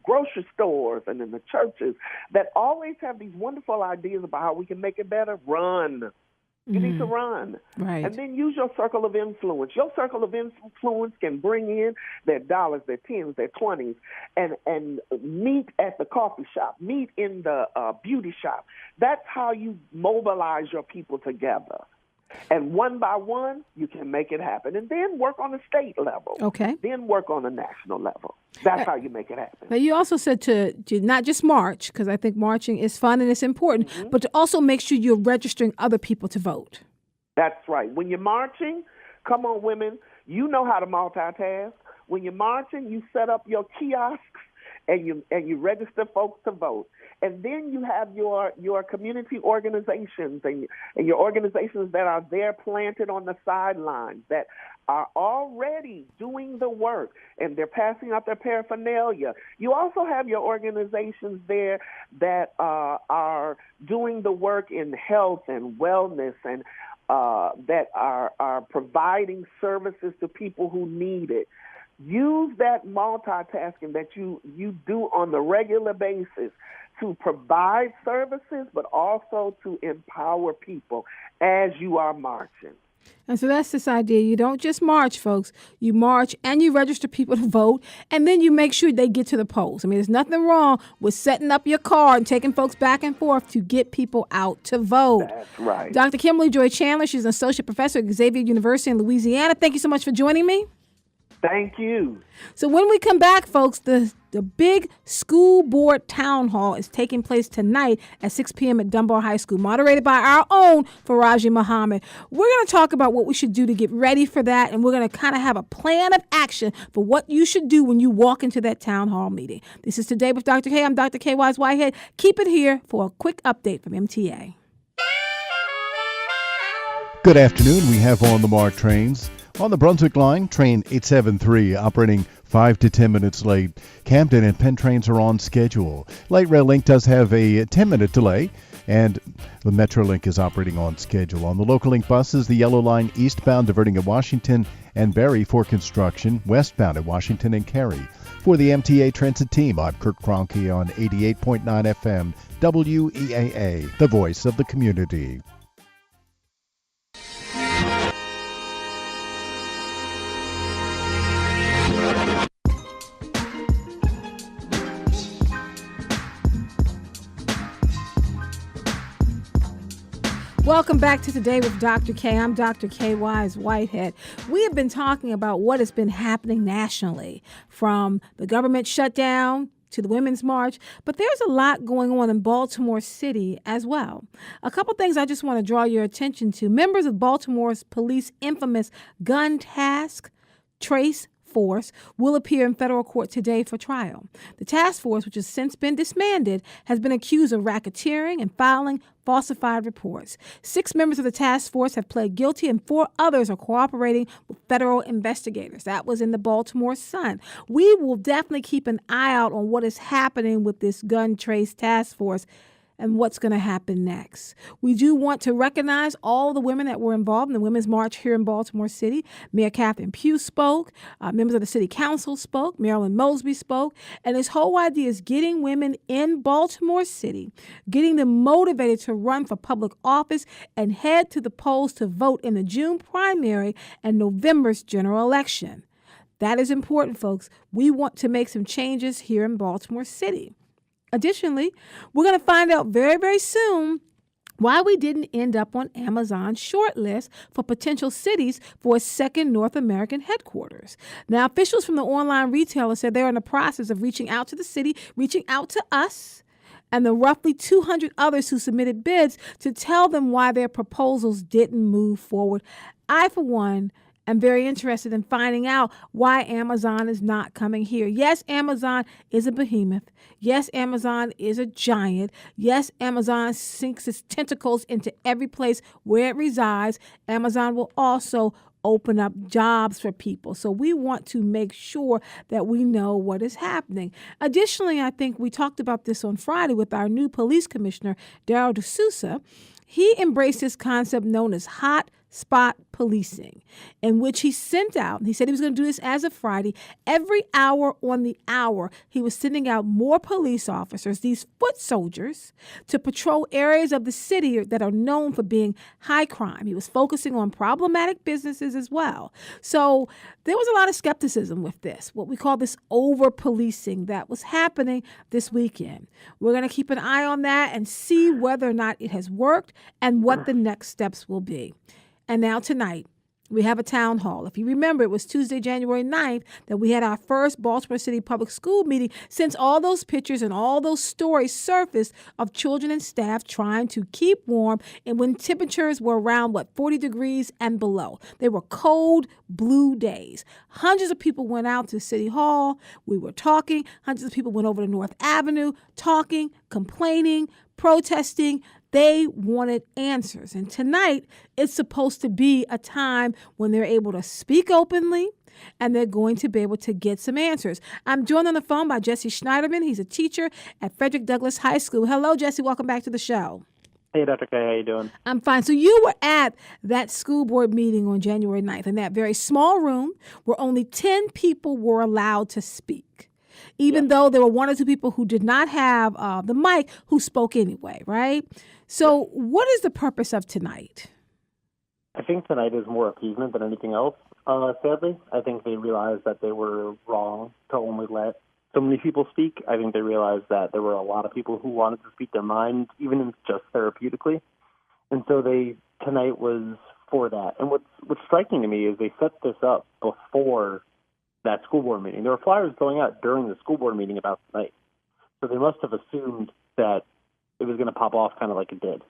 grocery stores and in the churches that always have these wonderful ideas about how we can make it better, run. You need to run. Right. And then use your circle of influence. Your circle of influence can bring in their dollars, their tens, their 20s, and meet at the coffee shop, meet in the beauty shop. That's how you mobilize your people together. And one by one, you can make it happen. And then work on the state level. Okay. Then work on the national level. That's how you make it happen. Now, you also said to not just march, because I think marching is fun and it's important, but to also make sure you're registering other people to vote. That's right. When you're marching, come on, women, you know how to multitask. When you're marching, you set up your kiosks and you register folks to vote. And then you have your community organizations and your organizations that are there planted on the sidelines that are already doing the work, and they're passing out their paraphernalia. You also have your organizations there that are doing the work in health and wellness and that are providing services to people who need it. Use that multitasking that you do on the regular basis to provide services, but also to empower people as you are marching. And so that's this idea. You don't just march, folks. You march and you register people to vote, and then you make sure they get to the polls. I mean, there's nothing wrong with setting up your car and taking folks back and forth to get people out to vote. That's right. Dr. Kimberly Joy Chandler, she's an associate professor at Xavier University in Louisiana. Thank you so much for joining me. Thank you. So when we come back, folks, the big school board town hall is taking place tonight at 6 p.m. at Dunbar High School, moderated by our own Faraji Muhammad. We're going to talk about what we should do to get ready for that, and we're going to kind of have a plan of action for what you should do when you walk into that town hall meeting. This is Today with Dr. Kaye. I'm Dr. Kaye Wise Whitehead. Keep it here for a quick update from MTA. Good afternoon. We have on the mark trains. On the Brunswick line, train 873 operating 5 to 10 minutes late. Camden and Penn trains are on schedule. Light Rail Link does have a 10-minute delay, and the Metrolink is operating on schedule. On the Local Link buses, the Yellow Line eastbound diverting at Washington and Berry for construction, westbound at Washington and Cary. For the MTA Transit team, I'm Kirk Kroenke on 88.9 FM, WEAA, the voice of the community. Welcome back to Today with Dr. Kaye. I'm Dr. Kaye Wise Whitehead. We have been talking about what has been happening nationally, from the government shutdown to the Women's March, but there's a lot going on in Baltimore City as well. A couple things I just want to draw your attention to. Members of Baltimore's police infamous gun task, trace, force will appear in federal court today for trial. The task force, which has since been disbanded, has been accused of racketeering and filing falsified reports. 6 members of the task force have pled guilty and 4 others are cooperating with federal investigators. That was in the Baltimore Sun. We will definitely keep an eye out on what is happening with this gun trace task force and what's going to happen next. We do want to recognize all the women that were involved in the Women's March here in Baltimore City. Mayor Catherine Pugh spoke. Members of the City Council spoke. Marilyn Mosby spoke. And this whole idea is getting women in Baltimore City, getting them motivated to run for public office and head to the polls to vote in the June primary and November's general election. That is important, folks. We want to make some changes here in Baltimore City. Additionally, we're going to find out very, very soon why we didn't end up on Amazon's short list for potential cities for a second North American headquarters. Now, officials from the online retailer said they're in the process of reaching out to the city, reaching out to us, and the roughly 200 others who submitted bids to tell them why their proposals didn't move forward. I, for one, I'm very interested in finding out why Amazon is not coming here. Yes, Amazon is a behemoth. Yes, Amazon is a giant. Yes, Amazon sinks its tentacles into every place where it resides. Amazon will also open up jobs for people. So we want to make sure that we know what is happening. Additionally, I think we talked about this on Friday with our new police commissioner, Darryl D'Souza. He embraced this concept known as hot spot policing, in which he sent out, he said he was going to do this as of Friday, every hour on the hour, he was sending out more police officers, these foot soldiers, to patrol areas of the city that are known for being high crime. He was focusing on problematic businesses as well. So there was a lot of skepticism with this, what we call this over-policing that was happening this weekend. We're going to keep an eye on that and see whether or not it has worked and what the next steps will be. And now tonight, we have a town hall. If you remember, it was Tuesday, January 9th, that we had our first Baltimore City Public School meeting since all those pictures and all those stories surfaced of children and staff trying to keep warm and when temperatures were around, 40 degrees and below. They were cold, blue days. Hundreds of people went out to City Hall. We were talking. Hundreds of people went over to North Avenue, talking, complaining, protesting. They wanted answers. And tonight, it's supposed to be a time when they're able to speak openly and they're going to be able to get some answers. I'm joined on the phone by Jesse Schneiderman. He's a teacher at Frederick Douglass High School. Hello, Jesse. Welcome back to the show. Hey, Dr. Kaye. How you doing? I'm fine. So you were at that school board meeting on January 9th in that very small room where only 10 people were allowed to speak, even though there were 1 or 2 people who did not have the mic who spoke anyway, right? So what is the purpose of tonight? I think tonight is more appeasement than anything else, sadly. I think they realized that they were wrong to only let so many people speak. I think they realized that there were a lot of people who wanted to speak their mind, even if just therapeutically. And so tonight was for that. And what's striking to me is they set this up before that school board meeting. There were flyers going out during the school board meeting about tonight. So they must have assumed that it was going to pop off kind of like it did.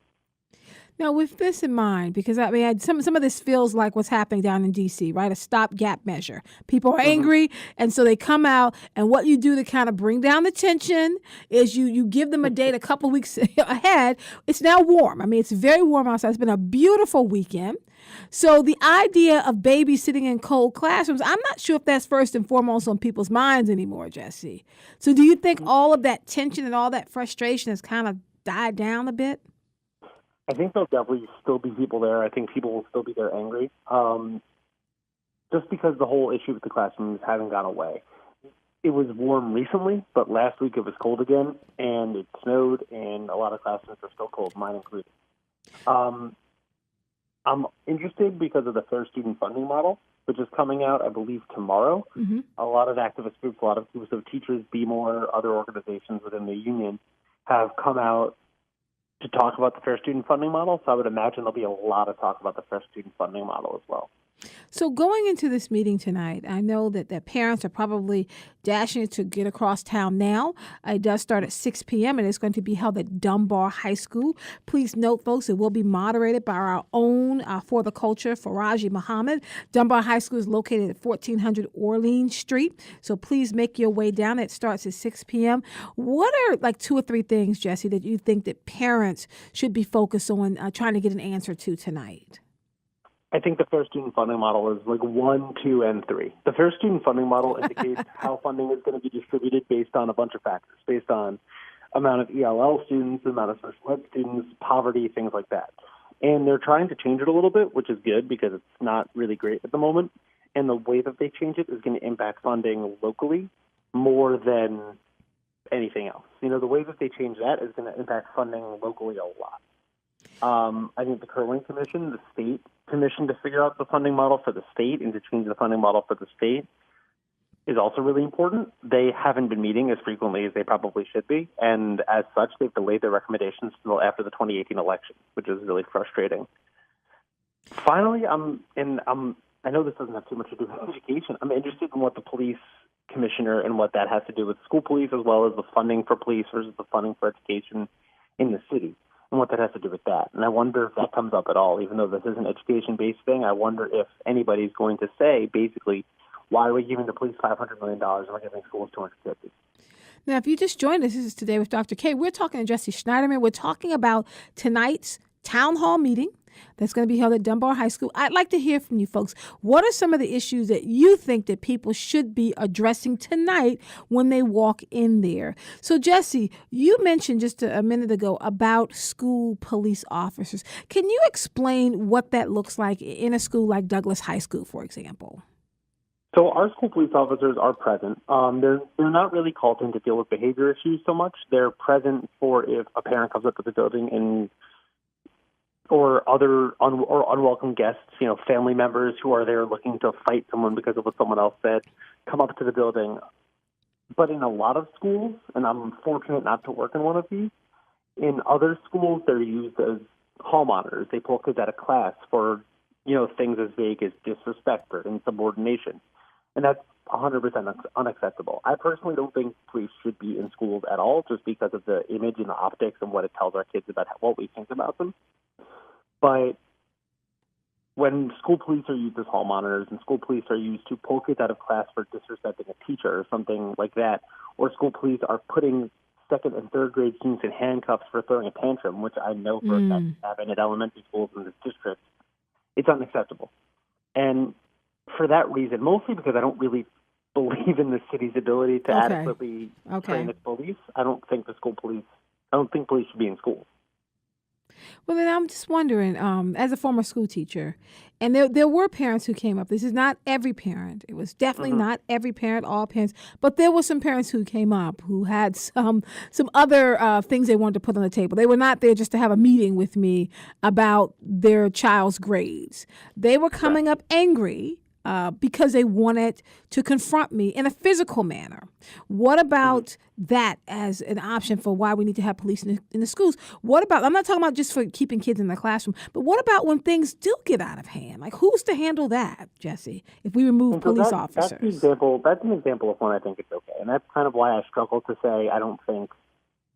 Now, with this in mind, because I mean, some of this feels like what's happening down in D.C., right? A stopgap measure. People are angry, and so they come out, and what you do to kind of bring down the tension is you give them a date a couple weeks ahead. It's now warm. I mean, it's very warm outside. It's been a beautiful weekend. So the idea of babies sitting in cold classrooms, I'm not sure if that's first and foremost on people's minds anymore, Jesse. So do you think all of that tension and all that frustration has kind of died down a bit? I think there'll definitely still be people there. I think people will still be there angry, just because the whole issue with the classrooms hasn't gone away. It was warm recently, but last week it was cold again, and it snowed, and a lot of classrooms are still cold, mine included. I'm interested because of the fair student funding model, which is coming out, I believe, tomorrow. Mm-hmm. A lot of activist groups, a lot of groups of teachers, Be More, other organizations within the union have come out to talk about the fair student funding model. So I would imagine there'll be a lot of talk about the fair student funding model as well. So going into this meeting tonight, I know that parents are probably dashing to get across town now. It does start at 6 p.m. and it's going to be held at Dunbar High School. Please note, folks, it will be moderated by our own For the Culture, Faraji Muhammad. Dunbar High School is located at 1400 Orleans Street. So please make your way down. It starts at 6 p.m. What are like 2 or 3 things, Jesse, that you think that parents should be focused on trying to get an answer to tonight? I think the fair student funding model is like 1, 2, and 3. The fair student funding model indicates how funding is going to be distributed based on a bunch of factors, based on amount of ELL students, amount of special ed students, poverty, things like that. And they're trying to change it a little bit, which is good because it's not really great at the moment. And the way that they change it is going to impact funding locally more than anything else. You know, the way that they change that is going to impact funding locally a lot. I think the Curling Commission, the state commission to figure out the funding model for the state and to change the funding model for the state is also really important. They haven't been meeting as frequently as they probably should be, and as such, they've delayed their recommendations until after the 2018 election, which is really frustrating. Finally, I know this doesn't have too much to do with education. I'm interested in what the police commissioner and what that has to do with school police, as well as the funding for police versus the funding for education in the city, and what that has to do with that. And I wonder if that comes up at all. Even though this is an education-based thing, I wonder if anybody's going to say, basically, why are we giving the police $500 million and we're giving schools $250 million? Now, if you just joined us, this is Today with Dr. Kaye. We're talking to Jesse Schneiderman. We're talking about tonight's town hall meeting that's going to be held at Dunbar High School. I'd like to hear from you folks. What are some of the issues that you think that people should be addressing tonight when they walk in there? So, Jesse, you mentioned just a minute ago about school police officers. Can you explain what that looks like in a school like Douglas High School, for example? So our school police officers are present. They're not really called in to deal with behavior issues so much. They're present for if a parent comes up to the building and or other unwelcome guests, you know, family members who are there looking to fight someone because of what someone else said, come up to the building. But in a lot of schools, and I'm fortunate not to work in one of these, in other schools they're used as hall monitors. They pull kids out of class for, you know, things as vague as disrespect or insubordination. And that's 100% unacceptable. I personally don't think police should be in schools at all just because of the image and the optics and what it tells our kids about what we think about them. But when school police are used as hall monitors and school police are used to pull kids out of class for disrespecting a teacher or something like that, or school police are putting second and third grade students in handcuffs for throwing a tantrum, which I know for a fact happen at elementary schools in this district, it's unacceptable. And for that reason, mostly because I don't really believe in the city's ability to adequately train its police, I don't think police should be in schools. Well, then I'm just wondering, as a former school teacher, and there were parents who came up. This is not every parent. It was definitely not every parent, all parents. But there were some parents who came up who had some other things they wanted to put on the table. They were not there just to have a meeting with me about their child's grades. They were coming up angry because they wanted to confront me in a physical manner. What about that as an option for why we need to have police in the schools? What about, I'm not talking about just for keeping kids in the classroom, but what about when things do get out of hand? Like, who's to handle that, Jesse, if we remove police officers? That's an example of when I think it's okay. And that's kind of why I struggle to say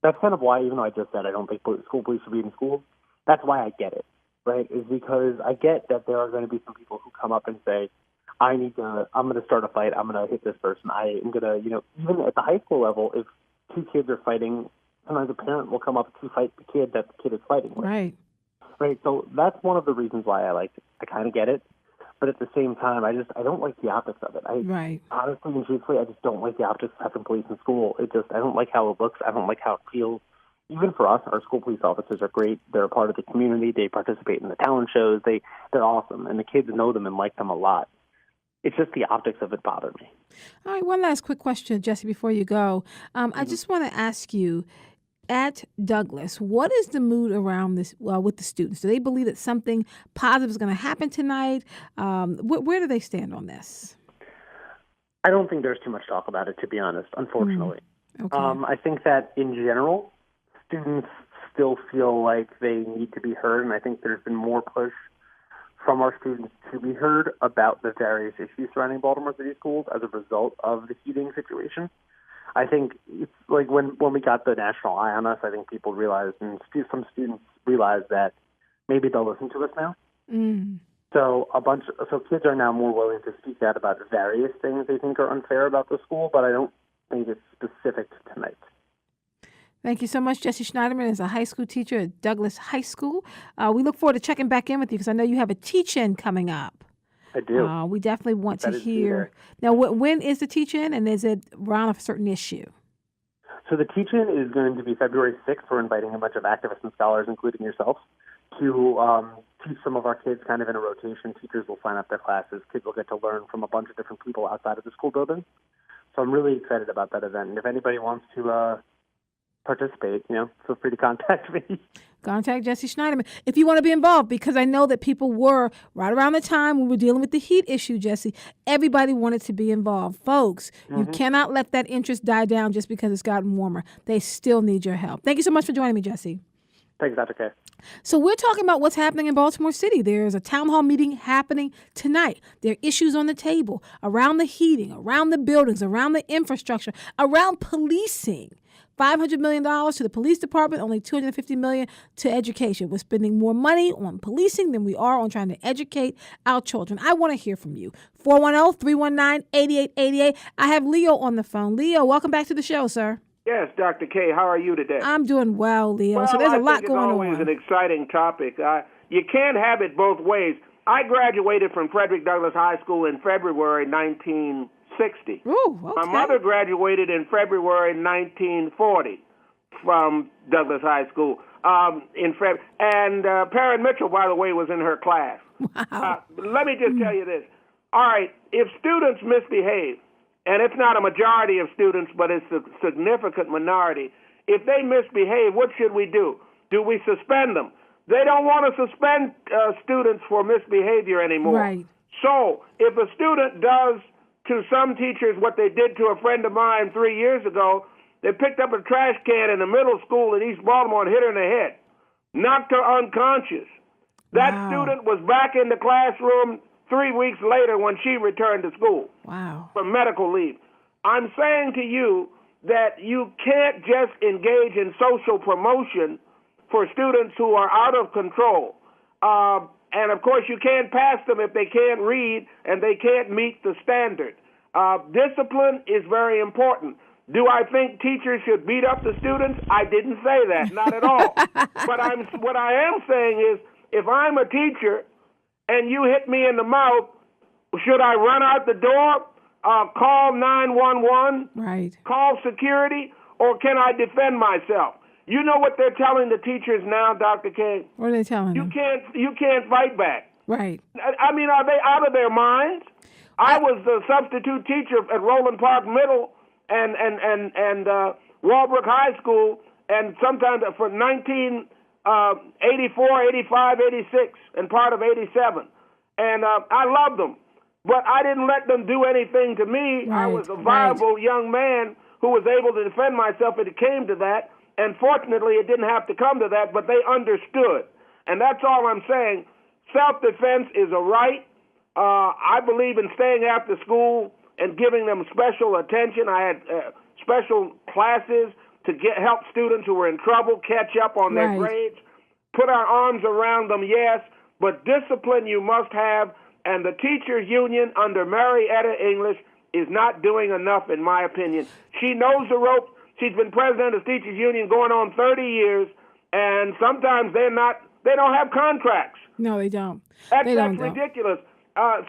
that's kind of why, even though I just said I don't think school police should be in schools, that's why I get it, right? Is because I get that there are going to be some people who come up and say, I'm going to start a fight. I'm going to hit this person. I am going to, even at the high school level, if two kids are fighting, sometimes a parent will come up to fight the kid that the kid is fighting with. Right. So that's one of the reasons why I like it. I kind of get it. But at the same time, I don't like the optics of it. Honestly and truthfully, I just don't like the optics of having police in school. I don't like how it looks. I don't like how it feels. Even for us, our school police officers are great. They're a part of the community. They participate in the talent shows. They're awesome. And the kids know them and like them a lot. It's just the optics of it bother me. All right, one last quick question, Jesse, before you go. I just want to ask you, at Douglas, what is the mood around this with the students? Do they believe that something positive is going to happen tonight? Where do they stand on this? I don't think there's too much talk about it, to be honest, unfortunately. Okay. I think that in general, students still feel like they need to be heard, and I think there's been more push from our students to be heard about the various issues surrounding Baltimore City schools as a result of the heating situation. I think it's like when we got the national eye on us, I think people realized, and some students realized that maybe they'll listen to us now. Mm. So kids are now more willing to speak out about various things they think are unfair about the school, but I don't think it's specific to tonight. Thank you so much. Jesse Schneiderman is a high school teacher at Douglas High School. We look forward to checking back in with you because I know you have a teach-in coming up. I do. We definitely want to hear. Now, when is the teach-in, and is it around a certain issue? So the teach-in is going to be February 6th. We're inviting a bunch of activists and scholars, including yourself, to teach some of our kids kind of in a rotation. Teachers will sign up their classes. Kids will get to learn from a bunch of different people outside of the school building. So I'm really excited about that event. And if anybody wants to participate, feel free to contact me. Contact Jesse Schneiderman if you want to be involved, because I know that people were right around the time we were dealing with the heat issue, Jesse. Everybody wanted to be involved. Folks, you cannot let that interest die down just because it's gotten warmer. They still need your help. Thank you so much for joining me, Jesse. Thanks, Dr. Kaye. So we're talking about what's happening in Baltimore City. There's a town hall meeting happening tonight. There are issues on the table around the heating, around the buildings, around the infrastructure, around policing. $500 million to the police department, only $250 million to education. We're spending more money on policing than we are on trying to educate our children. I want to hear from you. 410-319-8888. I have Leo on the phone. Leo, welcome back to the show, sir. Yes, Dr. Kaye, how are you today? I'm doing well, Leo. So there's a lot going on. It's always an exciting topic. You can't have it both ways. I graduated from Frederick Douglass High School in February 1960. Ooh, okay. My mother graduated in February 1940 from Douglass High School. And Perrin Mitchell, by the way, was in her class. Wow. Let me just tell you this. All right, if students misbehave, and it's not a majority of students, but it's a significant minority, if they misbehave, what should we do? Do we suspend them? They don't want to suspend students for misbehavior anymore. Right. So if a student does to some teachers what they did to a friend of mine 3 years ago, they picked up a trash can in the middle school in East Baltimore and hit her in the head, knocked her unconscious. That student was back in the classroom 3 weeks later when she returned to school. Wow. From medical leave. I'm saying to you that you can't just engage in social promotion for students who are out of control. And, of course, you can't pass them if they can't read and they can't meet the standard. Discipline is very important. Do I think teachers should beat up the students? I didn't say that, not at all. But what I am saying is if I'm a teacher and you hit me in the mouth, should I run out the door, call 911, right, call security, or can I defend myself? You know what they're telling the teachers now, Dr. Kaye? What are they telling them? You can't fight back. Right. I mean, are they out of their minds? I was the substitute teacher at Roland Park Middle and Walbrook High School, and sometimes for 1984, 85, 86, and part of 87. And I loved them. But I didn't let them do anything to me. Right, I was a viable young man who was able to defend myself if it came to that. And fortunately, it didn't have to come to that, but they understood. And that's all I'm saying. Self-defense is a right. I believe in staying after school and giving them special attention. I had special classes to help students who were in trouble catch up on their grades. Put our arms around them, yes, but discipline you must have. And the teachers' union under Marietta English is not doing enough, in my opinion. She knows the ropes. She's been president of the teachers' union going on 30 years, and sometimes they don't have contracts. No, they don't. That's ridiculous.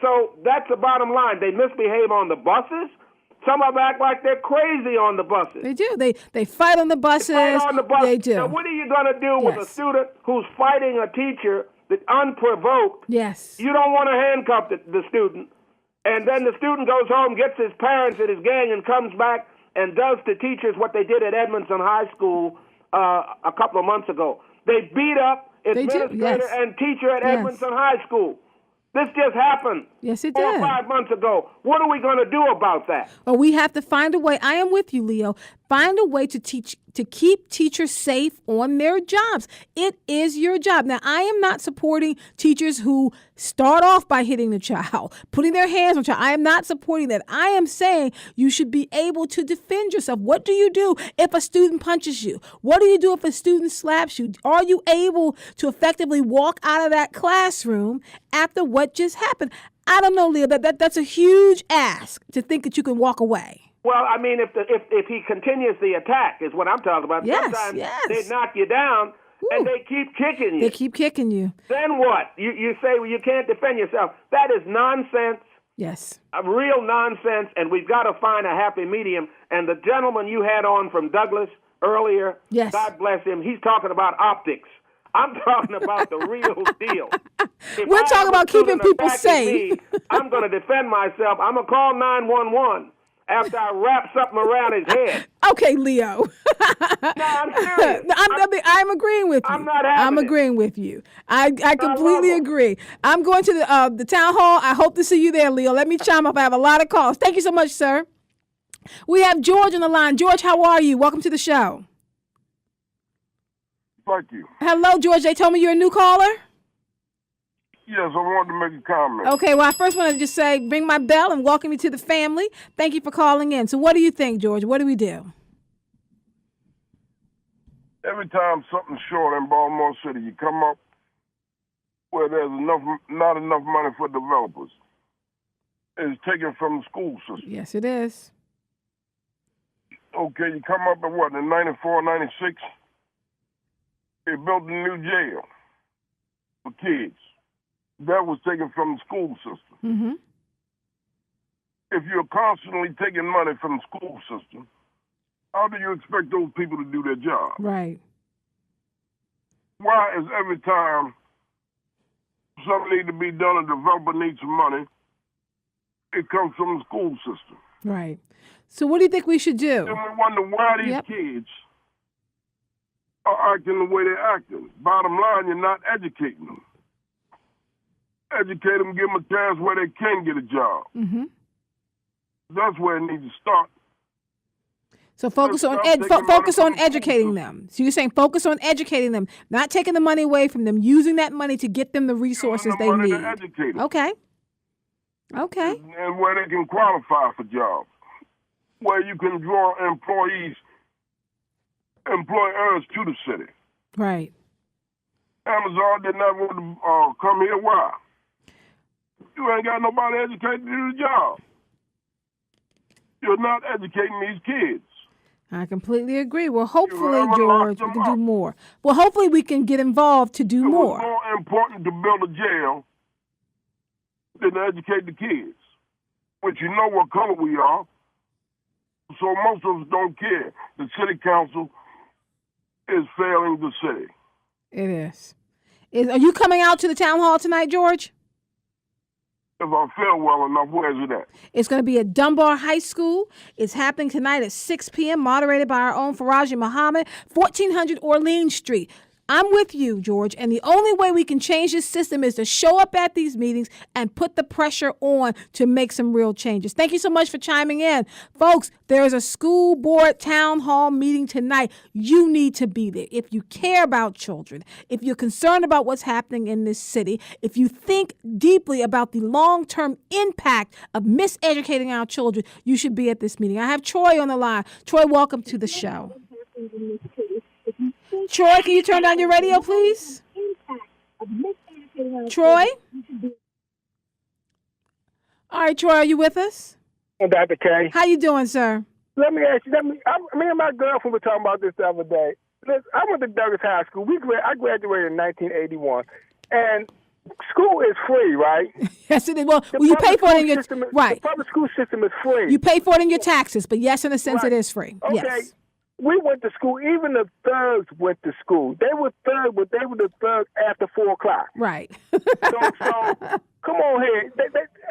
So that's the bottom line. They misbehave on the buses. Some of them act like they're crazy on the buses. They do. They fight on the buses. They fight on the bus. They do. Now, what are you going to do with a student who's fighting a teacher that unprovoked? Yes. You don't want to handcuff the student. And then the student goes home, gets his parents and his gang, and comes back and does to teachers what they did at Edmondson High School a couple of months ago. They beat up administrator and teacher at Edmondson High School. This just happened. Yes, it 4 did. or 5 months ago. What are we going to do about that? Well, we have to find a way. I am with you, Leo. Find a way to keep teachers safe on their jobs. It is your job. Now, I am not supporting teachers who start off by hitting the child, putting their hands on the child. I am not supporting that. I am saying you should be able to defend yourself. What do you do if a student punches you? What do you do if a student slaps you? Are you able to effectively walk out of that classroom after what just happened? I don't know, Leah, that's a huge ask to think that you can walk away. Well, I mean, if he continues the attack is what I'm talking about. Yes, Sometimes yes. they knock you down and they keep kicking you. They keep kicking you. Then what? You say, well, you can't defend yourself. That is nonsense. Yes. Real nonsense, and we've got to find a happy medium. And the gentleman you had on from Douglas earlier, yes. God bless him, he's talking about optics. I'm talking about the real deal. We're talking about keeping people safe. I'm going to defend myself. I'm going to call 911 after I wrap something around his head. Okay, Leo. No, I'm serious. I'm agreeing with you. I'm not having I'm agreeing with you. I completely agree. I'm going to the town hall. I hope to see you there, Leo. Let me chime up. I have a lot of calls. Thank you so much, sir. We have George on the line. George, how are you? Welcome to the show. Thank you. Hello, George. They told me you're a new caller. Yes, I wanted to make a comment. Okay, well, I first want to just say, ring my bell and welcome you to the family. Thank you for calling in. So what do you think, George? What do we do? Every time something's short in Baltimore City, you come up where there's not enough money for developers. It's taken from the school system. Yes, it is. Okay, you come up in what, in 94, 96? They built a new jail for kids. That was taken from the school system. Mm-hmm. If you're constantly taking money from the school system, how do you expect those people to do their job? Right. Why is every time something needs to be done, a developer needs some money, it comes from the school system? Right. So what do you think we should do? And we wonder why these kids are acting the way they're acting. Bottom line, you're not educating them. Educate them, give them a chance where they can get a job. Mm-hmm. That's where it needs to start. So focus on educating them. So you're saying focus on educating them, not taking the money away from them, using that money to get them the resources they need. To educate them. Okay. Okay. And where they can qualify for jobs, where you can draw employers to the city. Right. Amazon did not want to come here. Why? You ain't got nobody educated to do the job. You're not educating these kids. I completely agree. Well, hopefully, George, we can do more. Well, hopefully we can get involved to do more. It's more important to build a jail than to educate the kids, which you know what color we are. So most of us don't care. The city council is failing the city. It is. Are you coming out to the town hall tonight, George? If I feel well enough, where is it at? It's going to be at Dunbar High School. It's happening tonight at 6 p.m., moderated by our own Faraji Muhammad, 1400 Orleans Street. I'm with you, George, and the only way we can change this system is to show up at these meetings and put the pressure on to make some real changes. Thank you so much for chiming in. Folks, there is a school board town hall meeting tonight. You need to be there. If you care about children, if you're concerned about what's happening in this city, if you think deeply about the long-term impact of miseducating our children, you should be at this meeting. I have Troy on the line. Troy, welcome to the show. Troy, can you turn down your radio, please? Troy? All right, Troy, are you with us? Dr. Kaye. How you doing, sir? Let me ask you, me and my girlfriend were talking about this the other day. Listen, I went to Douglas High School. I graduated in 1981. And school is free, right? Yes, it is. Well, you pay for it in your... Right. The public school system is free. You pay for it in your taxes, but yes, in a sense, it is free. Okay. Yes. We went to school. Even the thugs went to school. They were thugs, but they were the thugs after 4 o'clock. Right. So come on here.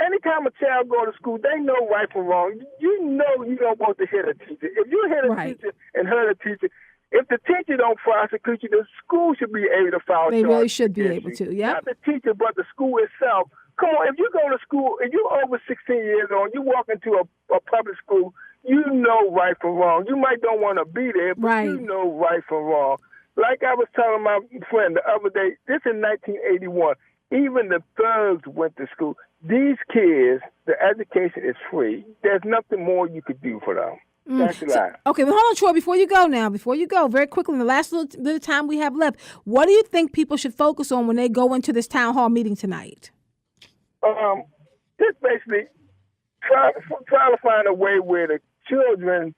Anytime a child go to school, they know right from wrong. You know you don't want to hit a teacher. If you hit a teacher and hurt a teacher, if the teacher don't prosecute you, the school should be able to file charges. They really should be able to, yeah. Not the teacher, but the school itself. Come on, if you go to school, if you're over 16 years old, you walk into a public school, you know right from wrong. You might don't want to be there, but you know right from wrong. Like I was telling my friend the other day, this in 1981, even the thugs went to school. These kids, the education is free. There's nothing more you could do for them. That's the lie. Okay, well, hold on, Troy, before you go, very quickly, in the last little time we have left, what do you think people should focus on when they go into this town hall meeting tonight? Just basically try to find a way where the children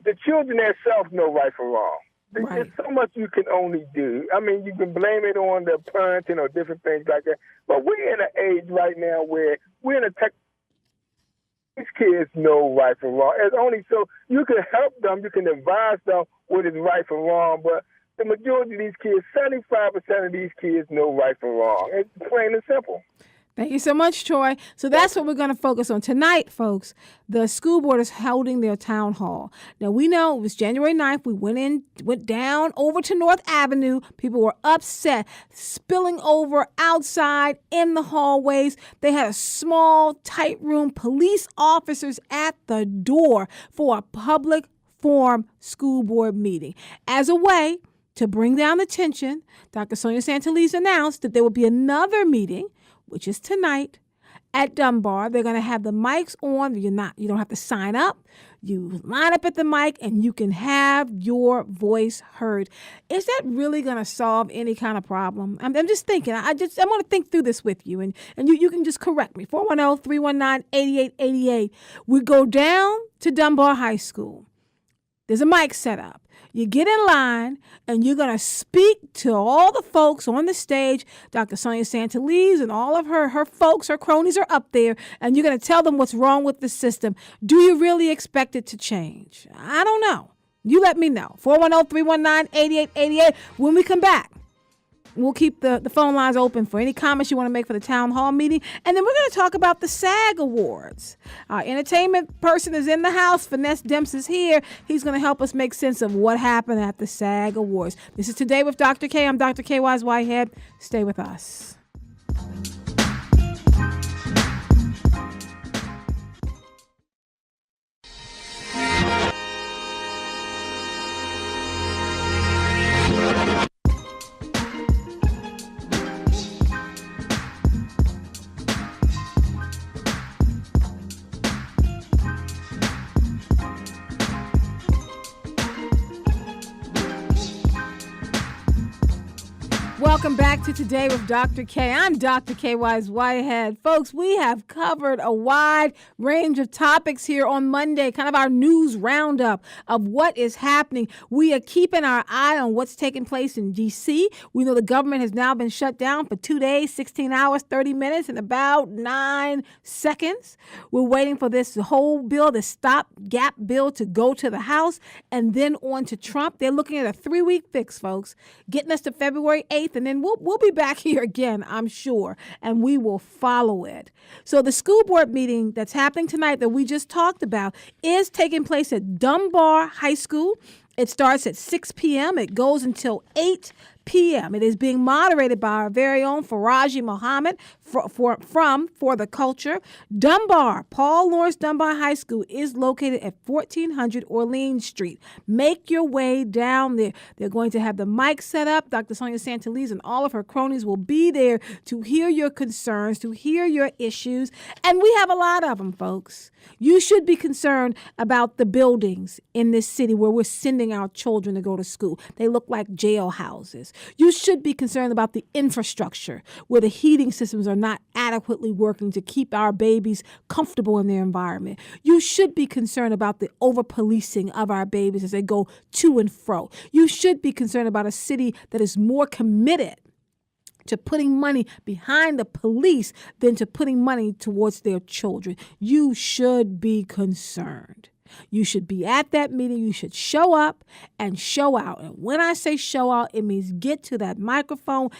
themselves know right from wrong. There's so much you can only do. I mean, you can blame it on the parenting or different things like that. But we're in an age right now where we're in a these kids know right from wrong. It's only so you can help them, you can advise them what is right from wrong. But the majority of these kids, 75% of these kids know right from wrong. It's plain and simple. Thank you so much, Troy. So that's what we're going to focus on tonight, folks. The school board is holding their town hall. Now, we know it was January 9th. We went down over to North Avenue. People were upset, spilling over outside in the hallways. They had a small, tight room, police officers at the door for a public forum school board meeting. As a way to bring down the tension, Dr. Sonia Santeliz announced that there will be another meeting, which is tonight at Dunbar. They're going to have the mics on. You don't have to sign up. You line up at the mic and you can have your voice heard. Is that really going to solve any kind of problem? I'm just thinking. I want to think through this with you, and you can just correct me. 410-319-8888. We go down to Dunbar High School. There's a mic set up. You get in line, and you're going to speak to all the folks on the stage. Dr. Sonia Santeliz and all of her folks, her cronies are up there, and you're going to tell them what's wrong with the system. Do you really expect it to change? I don't know. You let me know. 410-319-8888. When we come back, we'll keep the phone lines open for any comments you want to make for the town hall meeting. And then we're going to talk about the SAG Awards. Our entertainment person is in the house. Phinesse Demps is here. He's going to help us make sense of what happened at the SAG Awards. This is Today with Dr. Kaye. I'm Dr. Kaye Wise Whitehead. Stay with us. Welcome back to Today with Dr. Kaye. I'm Dr. Kaye Wise Whitehead. Folks, we have covered a wide range of topics here on Monday, kind of our news roundup of what is happening. We are keeping our eye on what's taking place in D.C. We know the government has now been shut down for 2 days, 16 hours, 30 minutes, and about 9 seconds. We're waiting for this whole bill, the stopgap bill, to go to the House and then on to Trump. They're looking at a 3-week fix, folks, getting us to February 8th, and then we'll be back here again, I'm sure, and we will follow it. So the school board meeting that's happening tonight that we just talked about is taking place at Dunbar High School. It starts at 6 p.m. It goes until 8 p.m. It is being moderated by our very own Faraji Muhammad from For the Culture. Dunbar, Paul Lawrence Dunbar High School is located at 1400 Orleans Street. Make your way down there. They're going to have the mic set up. Dr. Sonia Santeliz and all of her cronies will be there to hear your concerns, to hear your issues. And we have a lot of them, folks. You should be concerned about the buildings in this city where we're sending our children to go to school. They look like jail houses. You should be concerned about the infrastructure where the heating systems are not adequately working to keep our babies comfortable in their environment. You should be concerned about the over-policing of our babies as they go to and fro. You should be concerned about a city that is more committed to putting money behind the police than to putting money towards their children. You should be concerned. You should be at that meeting. You should show up and show out. And when I say show out, it means get to that microphone,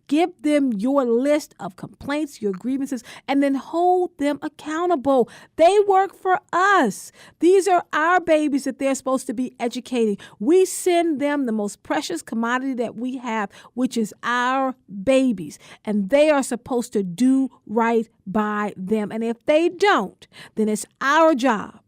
give them your list of complaints, your grievances, and then hold them accountable. They work for us. These are our babies that they're supposed to be educating. We send them the most precious commodity that we have, which is our babies. And they are supposed to do right by them. And if they don't, then it's our job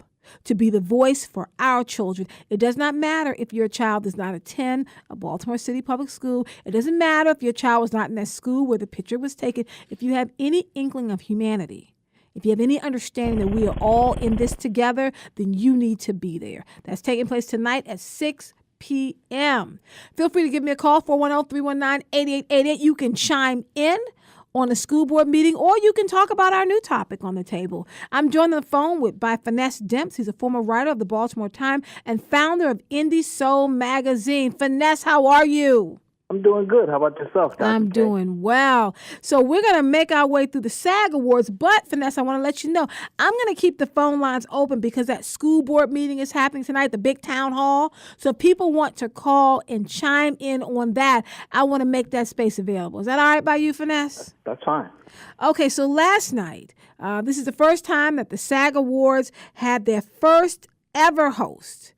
to be the voice for our children. It does not matter if your child does not attend a Baltimore City public school. It doesn't matter if your child was not in that school where the picture was taken. If you have any inkling of humanity, if you have any understanding that we are all in this together, then you need to be there. That's taking place tonight at 6 p.m. Feel free to give me a call, 410-319-8888. You can chime in on the school board meeting, or you can talk about our new topic on the table. I'm joined on the phone by Phinesse Demps. He's a former writer of the Baltimore Time and founder of Indie Soul Magazine. Phinesse, how are you? I'm doing good. How about yourself, Dr. I'm Kaye? doing well. So we're going to make our way through the SAG Awards, but Phinesse, I want to let you know, I'm going to keep the phone lines open because that school board meeting is happening tonight, the big town hall. So if people want to call and chime in on that, I want to make that space available. Is that all right by you, Phinesse? That's fine. Okay, so last night, this is the first time that the SAG Awards had their first ever host,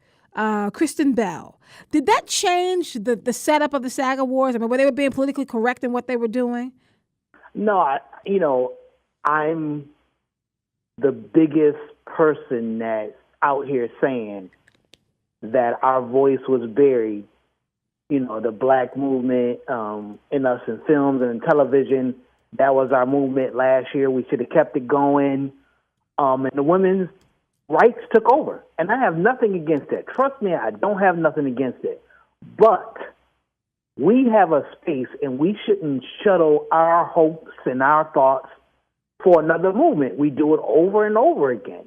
Kristen Bell. Did that change the setup of the SAG Awards? I mean, were they being politically correct in what they were doing? No, I'm the biggest person that's out here saying that our voice was buried. The black movement in us in films and in television, that was our movement last year. We should have kept it going. And the women's rights took over. And I have nothing against it. Trust me, I don't have nothing against it. But we have a space, and we shouldn't shuttle our hopes and our thoughts for another movement. We do it over and over again.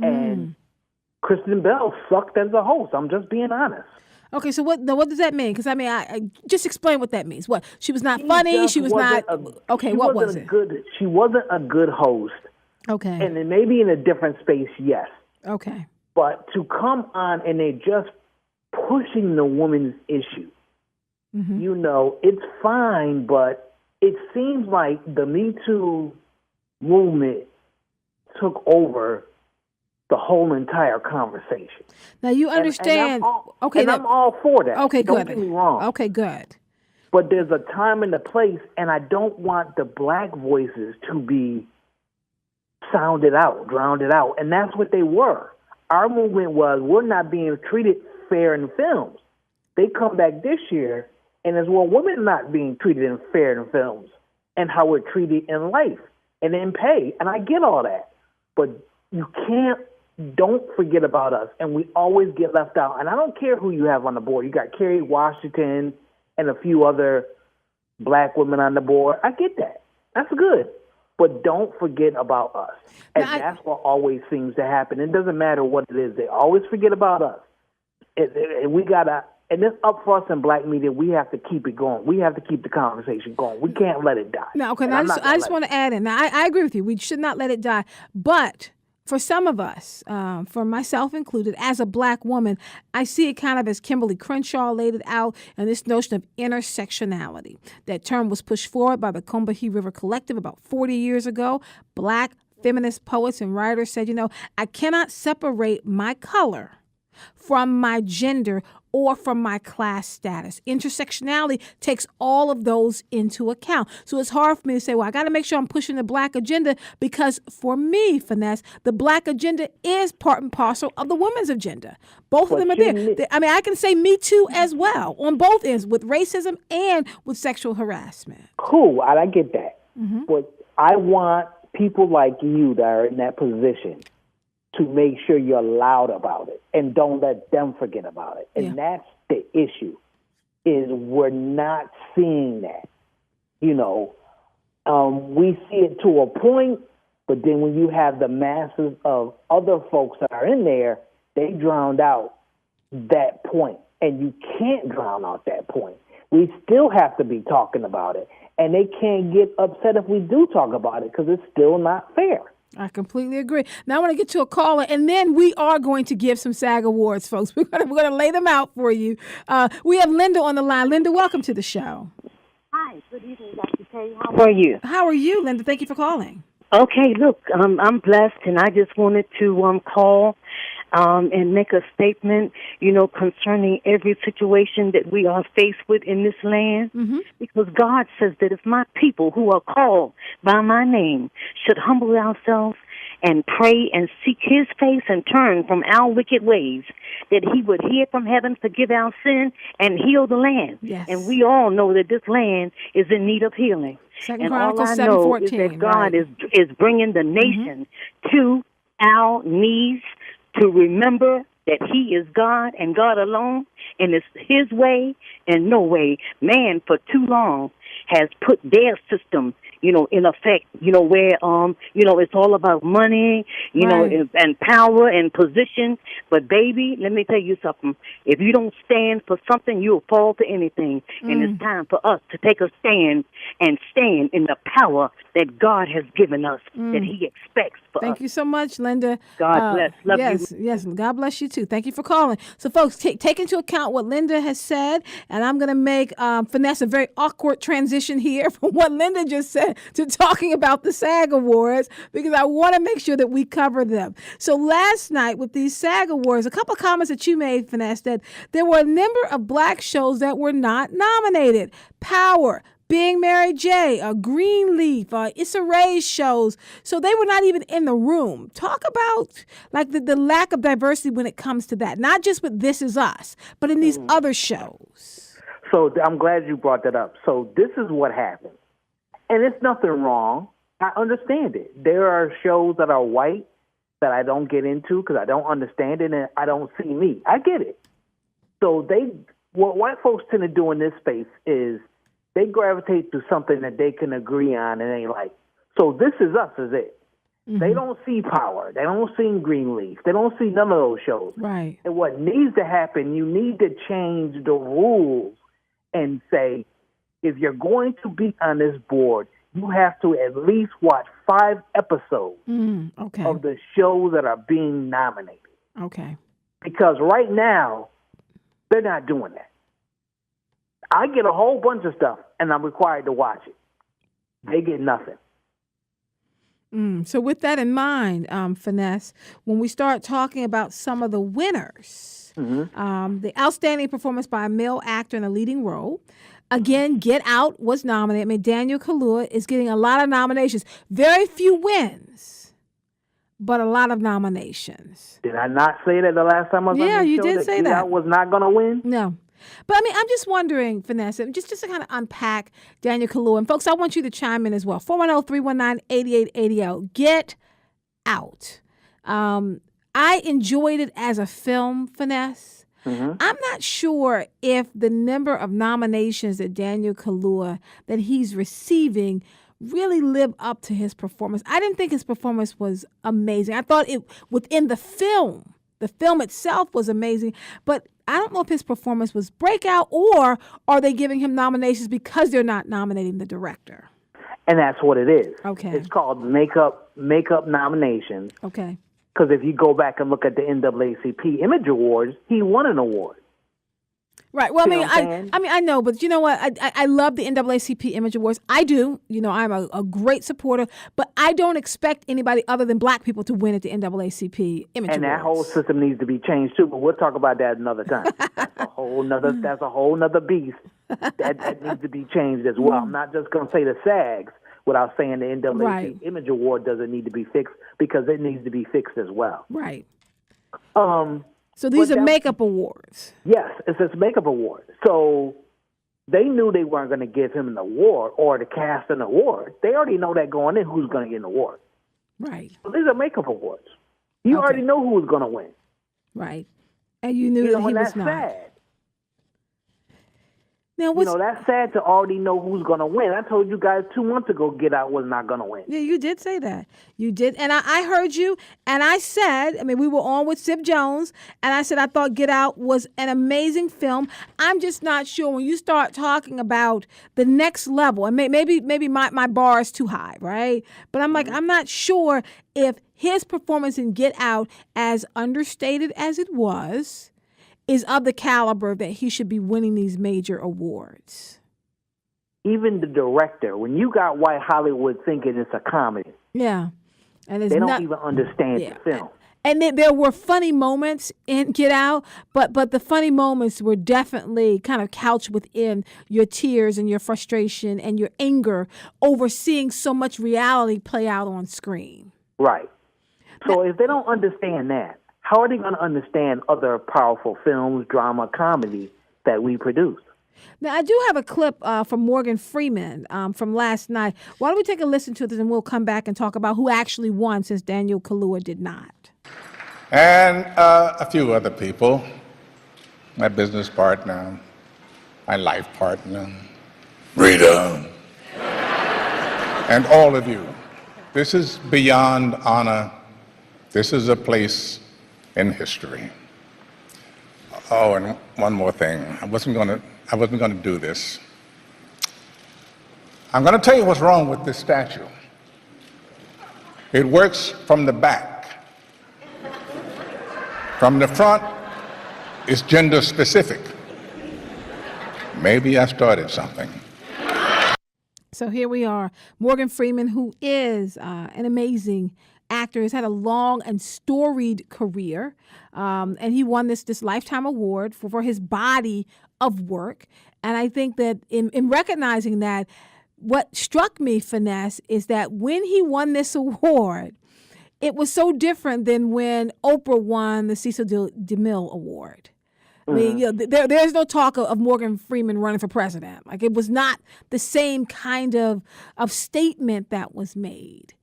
And Kristen Bell sucked as a host. I'm just being honest. Okay, so what does that mean? Because, I just explain what that means. What? She was not funny? She was not... Okay, what was it? She wasn't a good host. Okay. And then maybe in a different space, yes. Okay. But to come on and they're just pushing the woman's issue, it's fine, but it seems like the Me Too movement took over the whole entire conversation. Now, you understand... I'm all for that. Okay, good. Don't get me wrong. Okay, good. But there's a time and a place, and I don't want the black voices to be sounded out, drowned out. And that's what they were. Our movement was, we're not being treated fair in films. They come back this year, and as well, women not being treated fair in films and how we're treated in life and in pay. And I get all that. But don't forget about us. And we always get left out. And I don't care who you have on the board. You got Kerry Washington and a few other black women on the board. I get that. That's good. But don't forget about us. And that's what always seems to happen. It doesn't matter what it is. They always forget about us. And we got to, and it's up for us in black media. We have to keep it going. We have to keep the conversation going. We can't let it die. Now, okay, I just want to add in. Now, I agree with you. We should not let it die. But for some of us, for myself included, as a black woman, I see it kind of as Kimberly Crenshaw laid it out, and this notion of intersectionality. That term was pushed forward by the Combahee River Collective about 40 years ago. Black feminist poets and writers said, I cannot separate my color from my gender or from my class status. Intersectionality takes all of those into account. So it's hard for me to say, well, I got to make sure I'm pushing the black agenda, because for me, Phinesse, the black agenda is part and parcel of the women's agenda. Both of them are there. I can say Me Too as well on both ends, with racism and with sexual harassment. Cool, I get that. But I want people like you that are in that position to make sure you're loud about it and don't let them forget about it. And that's the issue, is we're not seeing that. We see it to a point, but then when you have the masses of other folks that are in there, they drowned out that point. And you can't drown out that point. We still have to be talking about it. And they can't get upset if we do talk about it, because it's still not fair. I completely agree. Now I want to get to a caller, and then we are going to give some SAG Awards, folks. We're going to lay them out for you. We have Linda on the line. Linda, welcome to the show. Hi, good evening, Dr. Kaye. How are you? How are you, Linda? Thank you for calling. Okay, look, I'm blessed, and I just wanted to call and make a statement, concerning every situation that we are faced with in this land. Because God says that if my people who are called by my name should humble ourselves and pray and seek his face and turn from our wicked ways, that he would hear from heaven, forgive our sin, and heal the land. Yes. And we all know that this land is in need of healing. Second And all Chronicles I know 7:14, is that God right. is bringing the nation to our knees to remember that he is God and God alone, and it's his way and no way. Man, for too long, has put their system, in effect, where, it's all about money, and power and position. But, baby, let me tell you something. If you don't stand for something, you'll fall to anything. And it's time for us to take a stand and stand in the power that God has given us, that he expects for us. Thank you so much, Linda. God bless. Love you. Yes, God bless you too. Thank you for calling. So, folks, take into account what Linda has said, and I'm going to make Phinesse a very awkward transition here from what Linda just said to talking about the SAG Awards, because I want to make sure that we cover them. So last night with these SAG Awards, a couple of comments that you made, Phinesse, that there were a number of black shows that were not nominated. Power, Being Mary J., Greenleaf, Issa Rae's shows. So they were not even in the room. Talk about like the lack of diversity when it comes to that. Not just with This Is Us, but in these other shows. So I'm glad you brought that up. So this is what happened. And it's nothing wrong. I understand it. There are shows that are white that I don't get into because I don't understand it and I don't see me. I get it. So what white folks tend to do in this space is they gravitate to something that they can agree on and they like. So This Is Us is it. They don't see Power. They don't see Greenleaf. They don't see none of those shows. Right. And what needs to happen, you need to change the rules and say, if you're going to be on this board, you have to at least watch 5 episodes of the shows that are being nominated. Okay. Because right now, they're not doing that. I get a whole bunch of stuff, and I'm required to watch it. They get nothing. So with that in mind, Phinesse, when we start talking about some of the winners, the outstanding performance by a male actor in a leading role, again, Get Out was nominated. I mean, Daniel Kaluuya is getting a lot of nominations. Very few wins, but a lot of nominations. Did I not say that the last time I was on Yeah, this you show did that say Get that. Out was not going to win? No. But I mean, I'm just wondering, Phinesse, just to kind of unpack Daniel Kaluuya. And folks, I want you to chime in as well. 410-319-8880. Get Out. I enjoyed it as a film, Phinesse. I'm not sure if the number of nominations that Daniel Kaluuya that he's receiving really live up to his performance. I didn't think his performance was amazing. I thought it within the film itself was amazing, but I don't know if his performance was breakout or are they giving him nominations because they're not nominating the director? And that's what it is. Okay. It's called makeup nominations. Okay. Because if you go back and look at the NAACP Image Awards, he won an award. Right. Well, See I know, but you know what? I love the NAACP Image Awards. I do. I'm a great supporter, but I don't expect anybody other than black people to win at the NAACP Image Awards. And that whole system needs to be changed too. But we'll talk about that another time. That's a whole nother beast that needs to be changed as well. I'm not just going to say the SAGs without saying the NAACP Image Award doesn't need to be fixed because it needs to be fixed as well. Right. So these are makeup awards. Yes, it's this makeup award. So they knew they weren't going to give him an award or to cast an award. They already know that going in who's going to get an award. Right. So these are makeup awards. You already know who's going to win. Right. And you knew that he was not. Sad. Now, that's sad to already know who's going to win. I told you guys 2 months ago Get Out was not going to win. Yeah, you did say that. You did. And I heard you, and I said, we were on with Sib Jones, and I said I thought Get Out was an amazing film. I'm just not sure when you start talking about the next level, and maybe my bar is too high, right? But I'm like, I'm not sure if his performance in Get Out, as understated as it was, is of the caliber that he should be winning these major awards. Even the director, when you got white Hollywood thinking it's a comedy, and they don't even understand the film. And there were funny moments in Get Out, but the funny moments were definitely kind of couched within your tears and your frustration and your anger over seeing so much reality play out on screen. Right. So if they don't understand that, how are they going to understand other powerful films, drama, comedy that we produce? Now, I do have a clip from Morgan Freeman from last night. Why don't we take a listen to this, and we'll come back and talk about who actually won, since Daniel Kaluuya did not. And a few other people, my business partner, my life partner, Rita, and all of you. This is beyond honor. This is a place in history. Oh, and one more thing. I wasn't going to do this. I'm going to tell you what's wrong with this statue. It works from the back. From the front, it's gender specific. Maybe I started something. So here we are. Morgan Freeman, who is an amazing actor, has had a long and storied career. And he won this Lifetime Award for his body of work. And I think that in recognizing that, what struck me, Phinesse, is that when he won this award, it was so different than when Oprah won the Cecil DeMille Award. I mean, there's no talk of Morgan Freeman running for president. Like, it was not the same kind of statement that was made.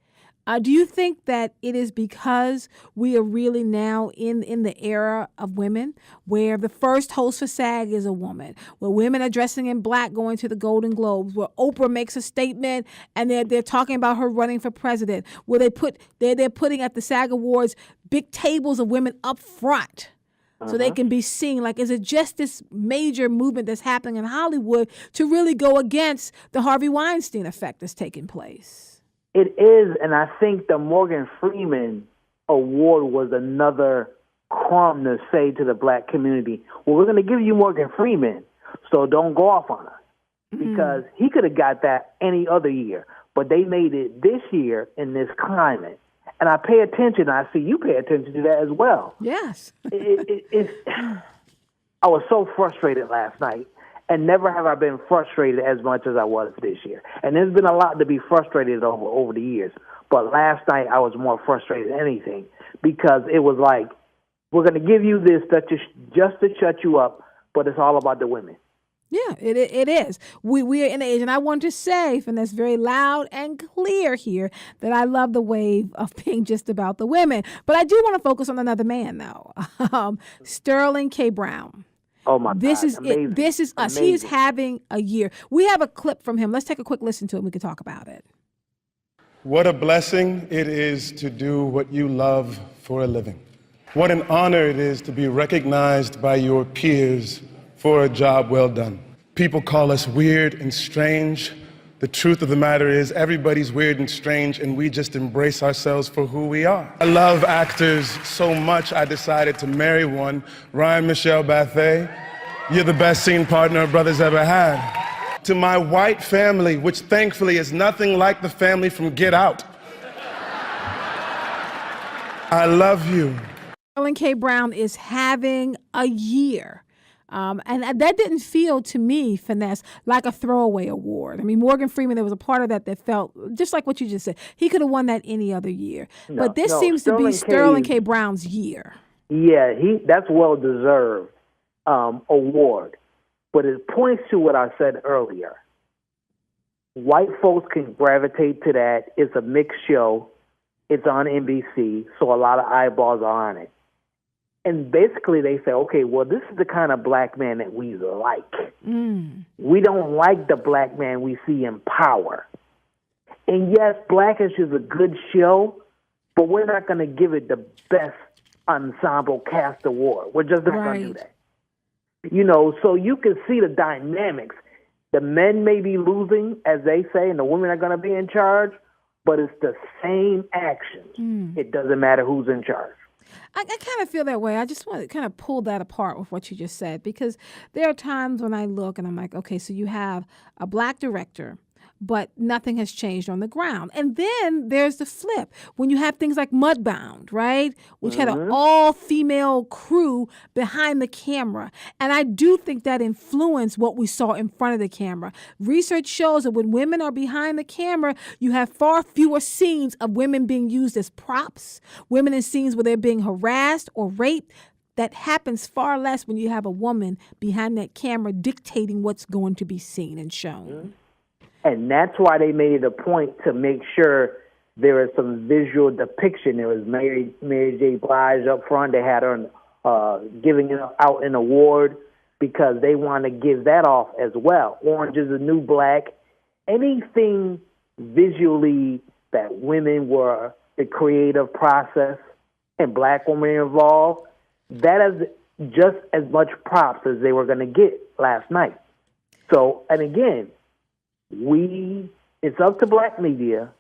Do you think that it is because we are really now in the era of women, where the first host for SAG is a woman, where women are dressing in black going to the Golden Globes, where Oprah makes a statement and they're talking about her running for president, where they're putting at the SAG Awards big tables of women up front so they can be seen? Like, is it just this major movement that's happening in Hollywood to really go against the Harvey Weinstein effect that's taking place? It is, and I think the Morgan Freeman Award was another crumb to say to the black community, well, we're going to give you Morgan Freeman, so don't go off on us. Because he could have got that any other year, but they made it this year in this climate. And I pay attention, I see you pay attention to that as well. Yes. I was so frustrated last night. And never have I been frustrated as much as I was this year. And there's been a lot to be frustrated over the years. But last night I was more frustrated than anything, because it was like, we're going to give you this just to shut you up, but it's all about the women. Yeah, it is. We are in an age, and I want to say, Phinesse, very loud and clear here, that I love the wave of being just about the women. But I do want to focus on another man, though. Sterling K. Brown. Oh my God! This is amazing. it. This is us. Amazing. He is having a year. We have a clip from him. Let's take a quick listen to it and we can talk about it. What a blessing it is to do what you love for a living. What an honor it is to be recognized by your peers for a job well done. People call us weird and strange. The truth of the matter is, everybody's weird and strange, and we just embrace ourselves for who we are. I love actors so much, I decided to marry one. Ryan Michelle Bathay, you're the best scene partner a brother's ever had. To my white family, which thankfully is nothing like the family from Get Out, I love you. Sterling K. Brown is having a year. And that didn't feel to me, Phinesse, like a throwaway award. I mean, Morgan Freeman, there was a part of that felt just like what you just said. He could have won that any other year. But this seems to be Sterling K. Brown's year. Yeah, that's well-deserved award. But it points to what I said earlier. White folks can gravitate to that. It's a mixed show. It's on NBC, so a lot of eyeballs are on it. And basically they say, okay, well, this is the kind of black man that we like. We don't like the black man we see in power. And yes, Blackish is a good show, but we're not going to give it the best ensemble cast award. We're just not going to do that. You know, so you can see the dynamics. The men may be losing, as they say, and the women are going to be in charge, but it's the same actions. It doesn't matter who's in charge. I kind of feel that way. I just want to kind of pull that apart with what you just said, because there are times when I look and I'm like, okay, so you have a black director, but nothing has changed on the ground. And then there's the flip. When you have things like Mudbound, right, which had an all-female crew behind the camera. And I do think that influenced what we saw in front of the camera. Research shows that when women are behind the camera, you have far fewer scenes of women being used as props, women in scenes where they're being harassed or raped. That happens far less when you have a woman behind that camera dictating what's going to be seen and shown. And that's why they made it a point to make sure there is some visual depiction. There was Mary J. Blige up front. They had her giving out an award because they want to give that off as well. Orange is the New Black. Anything visually that women were the creative process and black women involved, that is just as much props as they were going to get last night. So, and again, it's up to black media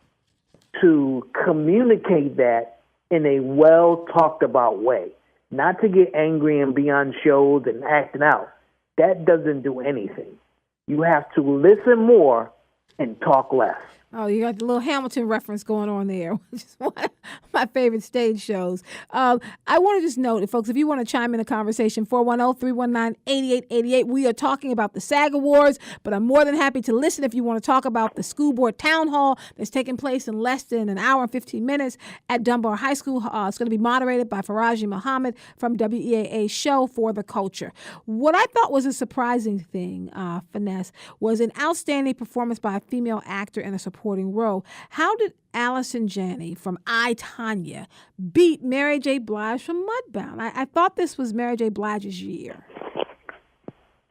to communicate that in a well talked about way, not to get angry and be on shows and acting out. That doesn't do anything. You have to listen more and talk less. Oh, you got the little Hamilton reference going on there, which is one of my favorite stage shows. I want to just note, folks, if you want to chime in the conversation, 410-319-8888. We are talking about the SAG Awards, but I'm more than happy to listen if you want to talk about the school board town hall that's taking place in less than an hour and 15 minutes at Dunbar High School. It's going to be moderated by Faraji Muhammad from WEAA Show for the Culture. What I thought was a surprising thing, Phinesse, was an outstanding performance by a female actor in a supporting role. How did Allison Janney from I, Tonya beat Mary J. Blige from Mudbound? I thought this was Mary J. Blige's year.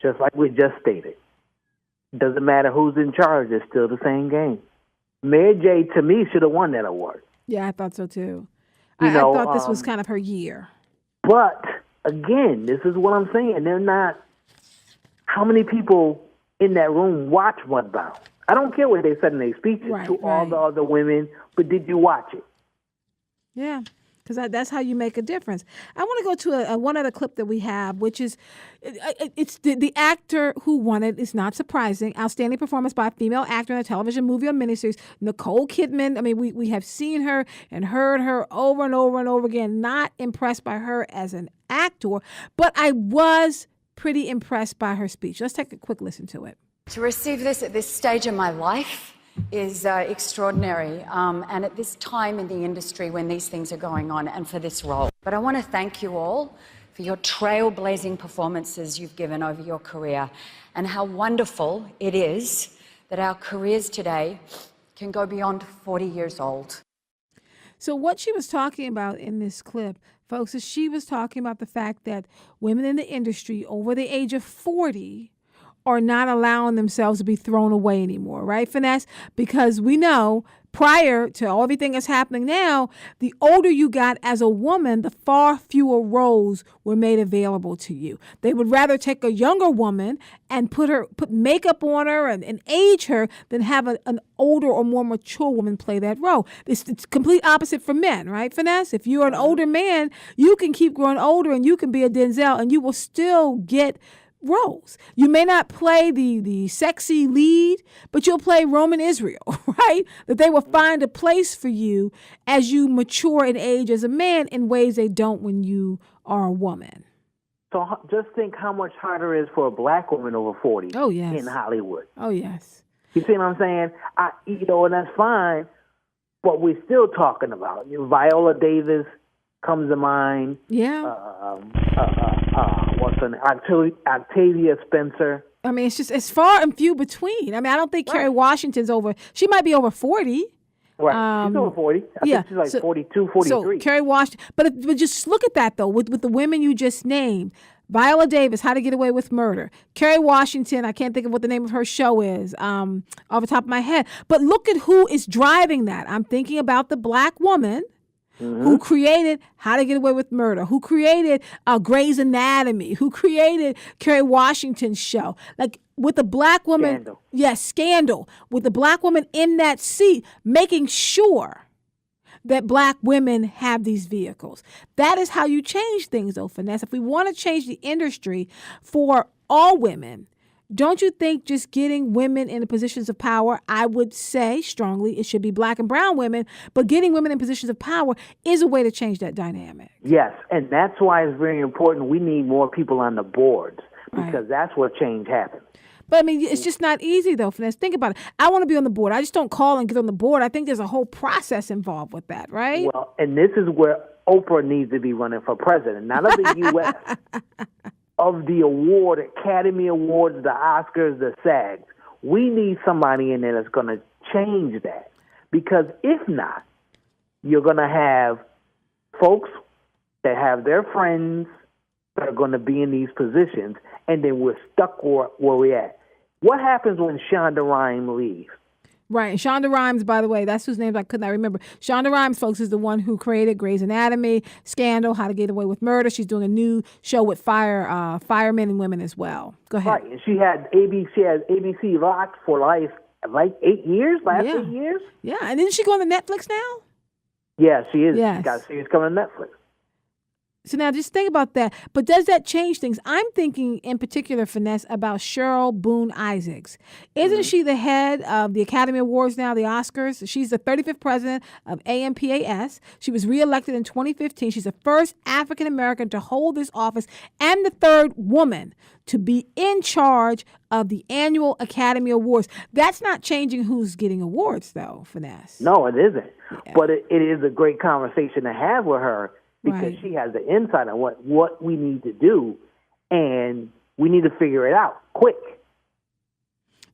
Just like we just stated. Doesn't matter who's in charge, it's still the same game. Mary J., to me, should have won that award. Yeah, I thought so too. I thought this was kind of her year. But, again, this is what I'm saying. They're not... How many people in that room watch Mudbound? I don't care what they said in their speeches to all the other women, but did you watch it? Yeah, because that's how you make a difference. I want to go to one other clip that we have, which is it's the actor who won it. It's not surprising. Outstanding performance by a female actor in a television, movie, or miniseries. Nicole Kidman. I mean, we have seen her and heard her over and over and over again. Not impressed by her as an actor, but I was pretty impressed by her speech. Let's take a quick listen to it. To receive this at this stage in my life is extraordinary, and at this time in the industry when these things are going on, and for this role. But I want to thank you all for your trailblazing performances you've given over your career, and how wonderful it is that our careers today can go beyond 40 years old. So what she was talking about in this clip, folks, is she was talking about the fact that women in the industry over the age of 40 are not allowing themselves to be thrown away anymore, right, Phinesse? Because we know prior to everything that's happening now, the older you got as a woman, the far fewer roles were made available to you. They would rather take a younger woman and put makeup on her and age her than have an older or more mature woman play that role. It's complete opposite for men, right, Phinesse? If you're an older man, you can keep growing older and you can be a Denzel and you will still get roles. You may not play the sexy lead, but you'll play Roman Israel, right? That they will find a place for you as you mature in age as a man in ways they don't when you are a woman. So just think how much harder it is for a black woman over 40 in Hollywood. Oh, yes. You see what I'm saying? And that's fine, but we're still talking about it. Viola Davis comes to mind. Yeah. What's her name? Octavia Spencer. I mean, it's far and few between. I mean, I don't think Kerry Washington's over. She might be over 40. Right. She's over 40. I think she's like 42, 43. So Kerry Washington. But just look at that, though, with the women you just named. Viola Davis, How to Get Away with Murder. Kerry Washington, I can't think of what the name of her show is off the top of my head. But look at who is driving that. I'm thinking about the black woman who created How to Get Away with Murder, who created Grey's Anatomy, who created Kerry Washington's show. Like with the black woman, Scandal. Yes, Scandal, with the black woman in that seat, making sure that black women have these vehicles. That is how you change things, though, Phinesse. If we want to change the industry for all women, Don't you think just getting women in the positions of power, I would say strongly it should be black and brown women, but getting women in positions of power is a way to change that dynamic. Yes, and that's why it's very important. We need more people on the boards because that's where change happens. But I mean, it's just not easy though, Phinesse. Think about it. I want to be on the board. I just don't call and get on the board. I think there's a whole process involved with that, right? Well, and this is where Oprah needs to be running for president, not of the U.S., of the award, Academy Awards, the Oscars, the SAGs. We need somebody in there that's going to change that. Because if not, you're going to have folks that have their friends that are going to be in these positions, and then we're stuck where we're at. What happens when Shonda Rhimes leaves? Right. And Shonda Rhimes, by the way, that's whose name I could not remember. Shonda Rhimes, folks, is the one who created Grey's Anatomy, Scandal, How to Get Away with Murder. She's doing a new show with firemen and women as well. Go ahead. Right. And she has ABC locked for like 8 years, last 8 years. Yeah. And didn't she go on the Netflix now? Yeah, she is. Yes. She got a series coming on Netflix. So now just think about that. But does that change things? I'm thinking in particular, Phinesse, about Cheryl Boone Isaacs. Isn't she the head of the Academy Awards now, the Oscars? She's the 35th president of AMPAS. She was reelected in 2015. She's the first African American to hold this office and the third woman to be in charge of the annual Academy Awards. That's not changing who's getting awards, though, Phinesse. No, it isn't. Yeah. But it is a great conversation to have with her. Because she has the insight on what we need to do, and we need to figure it out quick.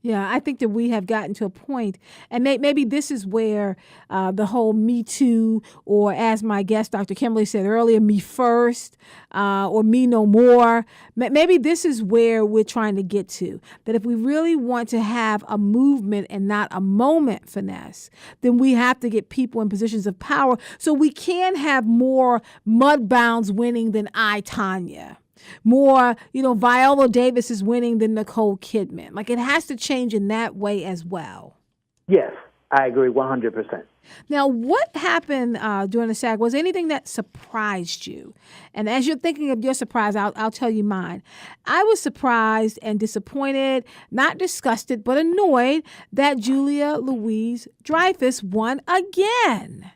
Yeah, I think that we have gotten to a point, and maybe this is where the whole Me Too, or as my guest, Dr. Kimberly, said earlier, Me First, or Me No More, maybe this is where we're trying to get to. That if we really want to have a movement and not a moment, Phinesse, then we have to get people in positions of power so we can have more Mudbounds winning than I, Tanya. More, Viola Davis is winning than Nicole Kidman. Like, it has to change in that way as well. Yes, I agree 100%. Now, what happened during the SAG? Was anything that surprised you? And as you're thinking of your surprise, I'll tell you mine. I was surprised and disappointed, not disgusted, but annoyed that Julia Louis-Dreyfus won again.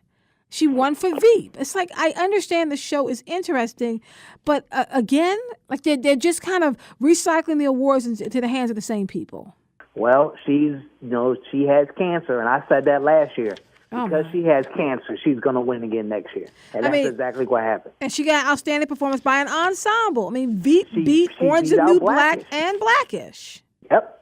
She won for Veep. It's like, I understand the show is interesting, but again, like they're just kind of recycling the awards into the hands of the same people. Well, she has cancer, and I said that last year. Because she has cancer, she's going to win again next year. And that's exactly what happened. And she got outstanding performance by an ensemble. I mean, Veep beat Orange is the New Black and Blackish. Yep.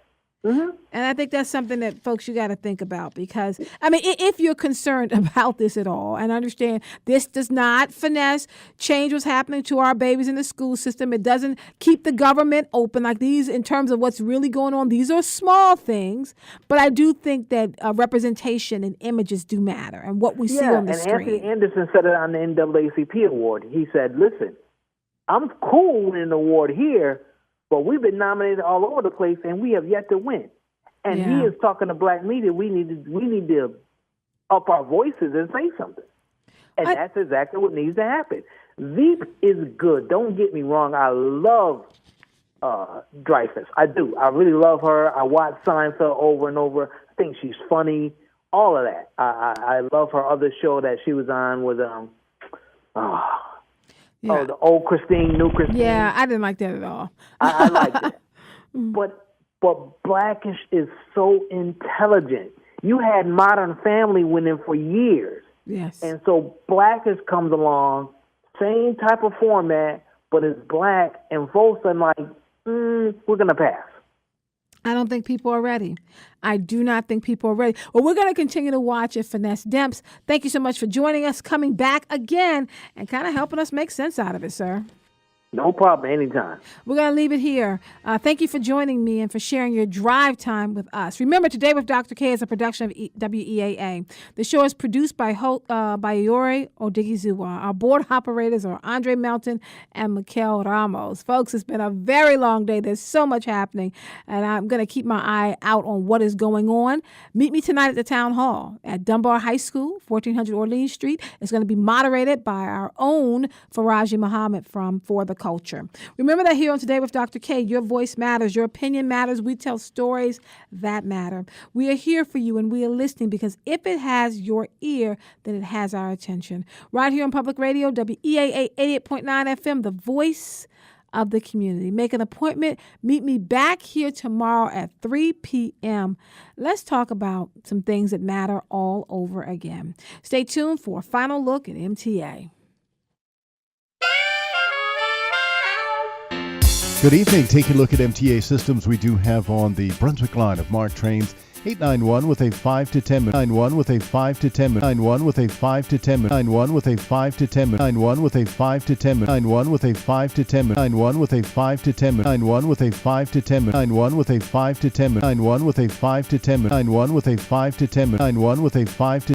Mm-hmm. And I think that's something that, folks, you got to think about because, I mean, if you're concerned about this at all, and understand this does not, Phinesse, change what's happening to our babies in the school system. It doesn't keep the government open like these in terms of what's really going on. These are small things, but I do think that representation and images do matter and what we see on the screen. Anthony Anderson said it on the NAACP award. He said, listen, I'm cool winning an award here, but we've been nominated all over the place, and we have yet to win. And he is talking to black media. We need to up our voices and say something. And that's exactly what needs to happen. Veep is good. Don't get me wrong. I love Dreyfus. I do. I really love her. I watch Seinfeld over and over. I think she's funny. All of that. I love her other show that she was on with the old Christine, new Christine. Yeah, I didn't like that at all. I liked it. But Blackish is so intelligent. You had Modern Family winning for years. Yes. And so Blackish comes along, same type of format, but it's black, and folks are like, we're going to pass. I don't think people are ready. I do not think people are ready. Well, we're going to continue to watch it. Phinesse Demps, thank you so much for joining us, coming back again, and kind of helping us make sense out of it, sir. No problem, anytime. We're going to leave it here. Thank you for joining me and for sharing your drive time with us. Remember, Today with Dr. Kaye is a production of WEAA. The show is produced by Yori Odigizua. Our board operators are Andre Melton and Mikhail Ramos. Folks, it's been a very long day. There's so much happening, and I'm going to keep my eye out on what is going on. Meet me tonight at the Town Hall at Dunbar High School, 1400 Orleans Street. It's going to be moderated by our own Faraji Muhammad from For the culture. Remember that here on Today with Dr. Kaye, your voice matters, your opinion matters. We tell stories that matter. We are here for you and we are listening because if it has your ear, then it has our attention. Right here on Public Radio, WEAA 88.9 FM, the voice of the community. Make an appointment. Meet me back here tomorrow at 3 p.m. Let's talk about some things that matter all over again. Stay tuned for a final look at MTA. Good evening. Taking a look at MTA systems we do have on the Brunswick line of MARC trains. 891 with a 5 to 10 minute 91 with a 5 to 10 minute 91 with a 5 to 10 minute 91 with a 5 to 10 minute 91 with a 5 to 10 minute 91 with a 5 to 10 minute 91 with a 5 to 10 minute 91 with a 5 to 10 minute 91 with a 5 to 10 minute 91 with a 5 to 10 minute 91 with a 5 to 10 minute 91 with a 5 to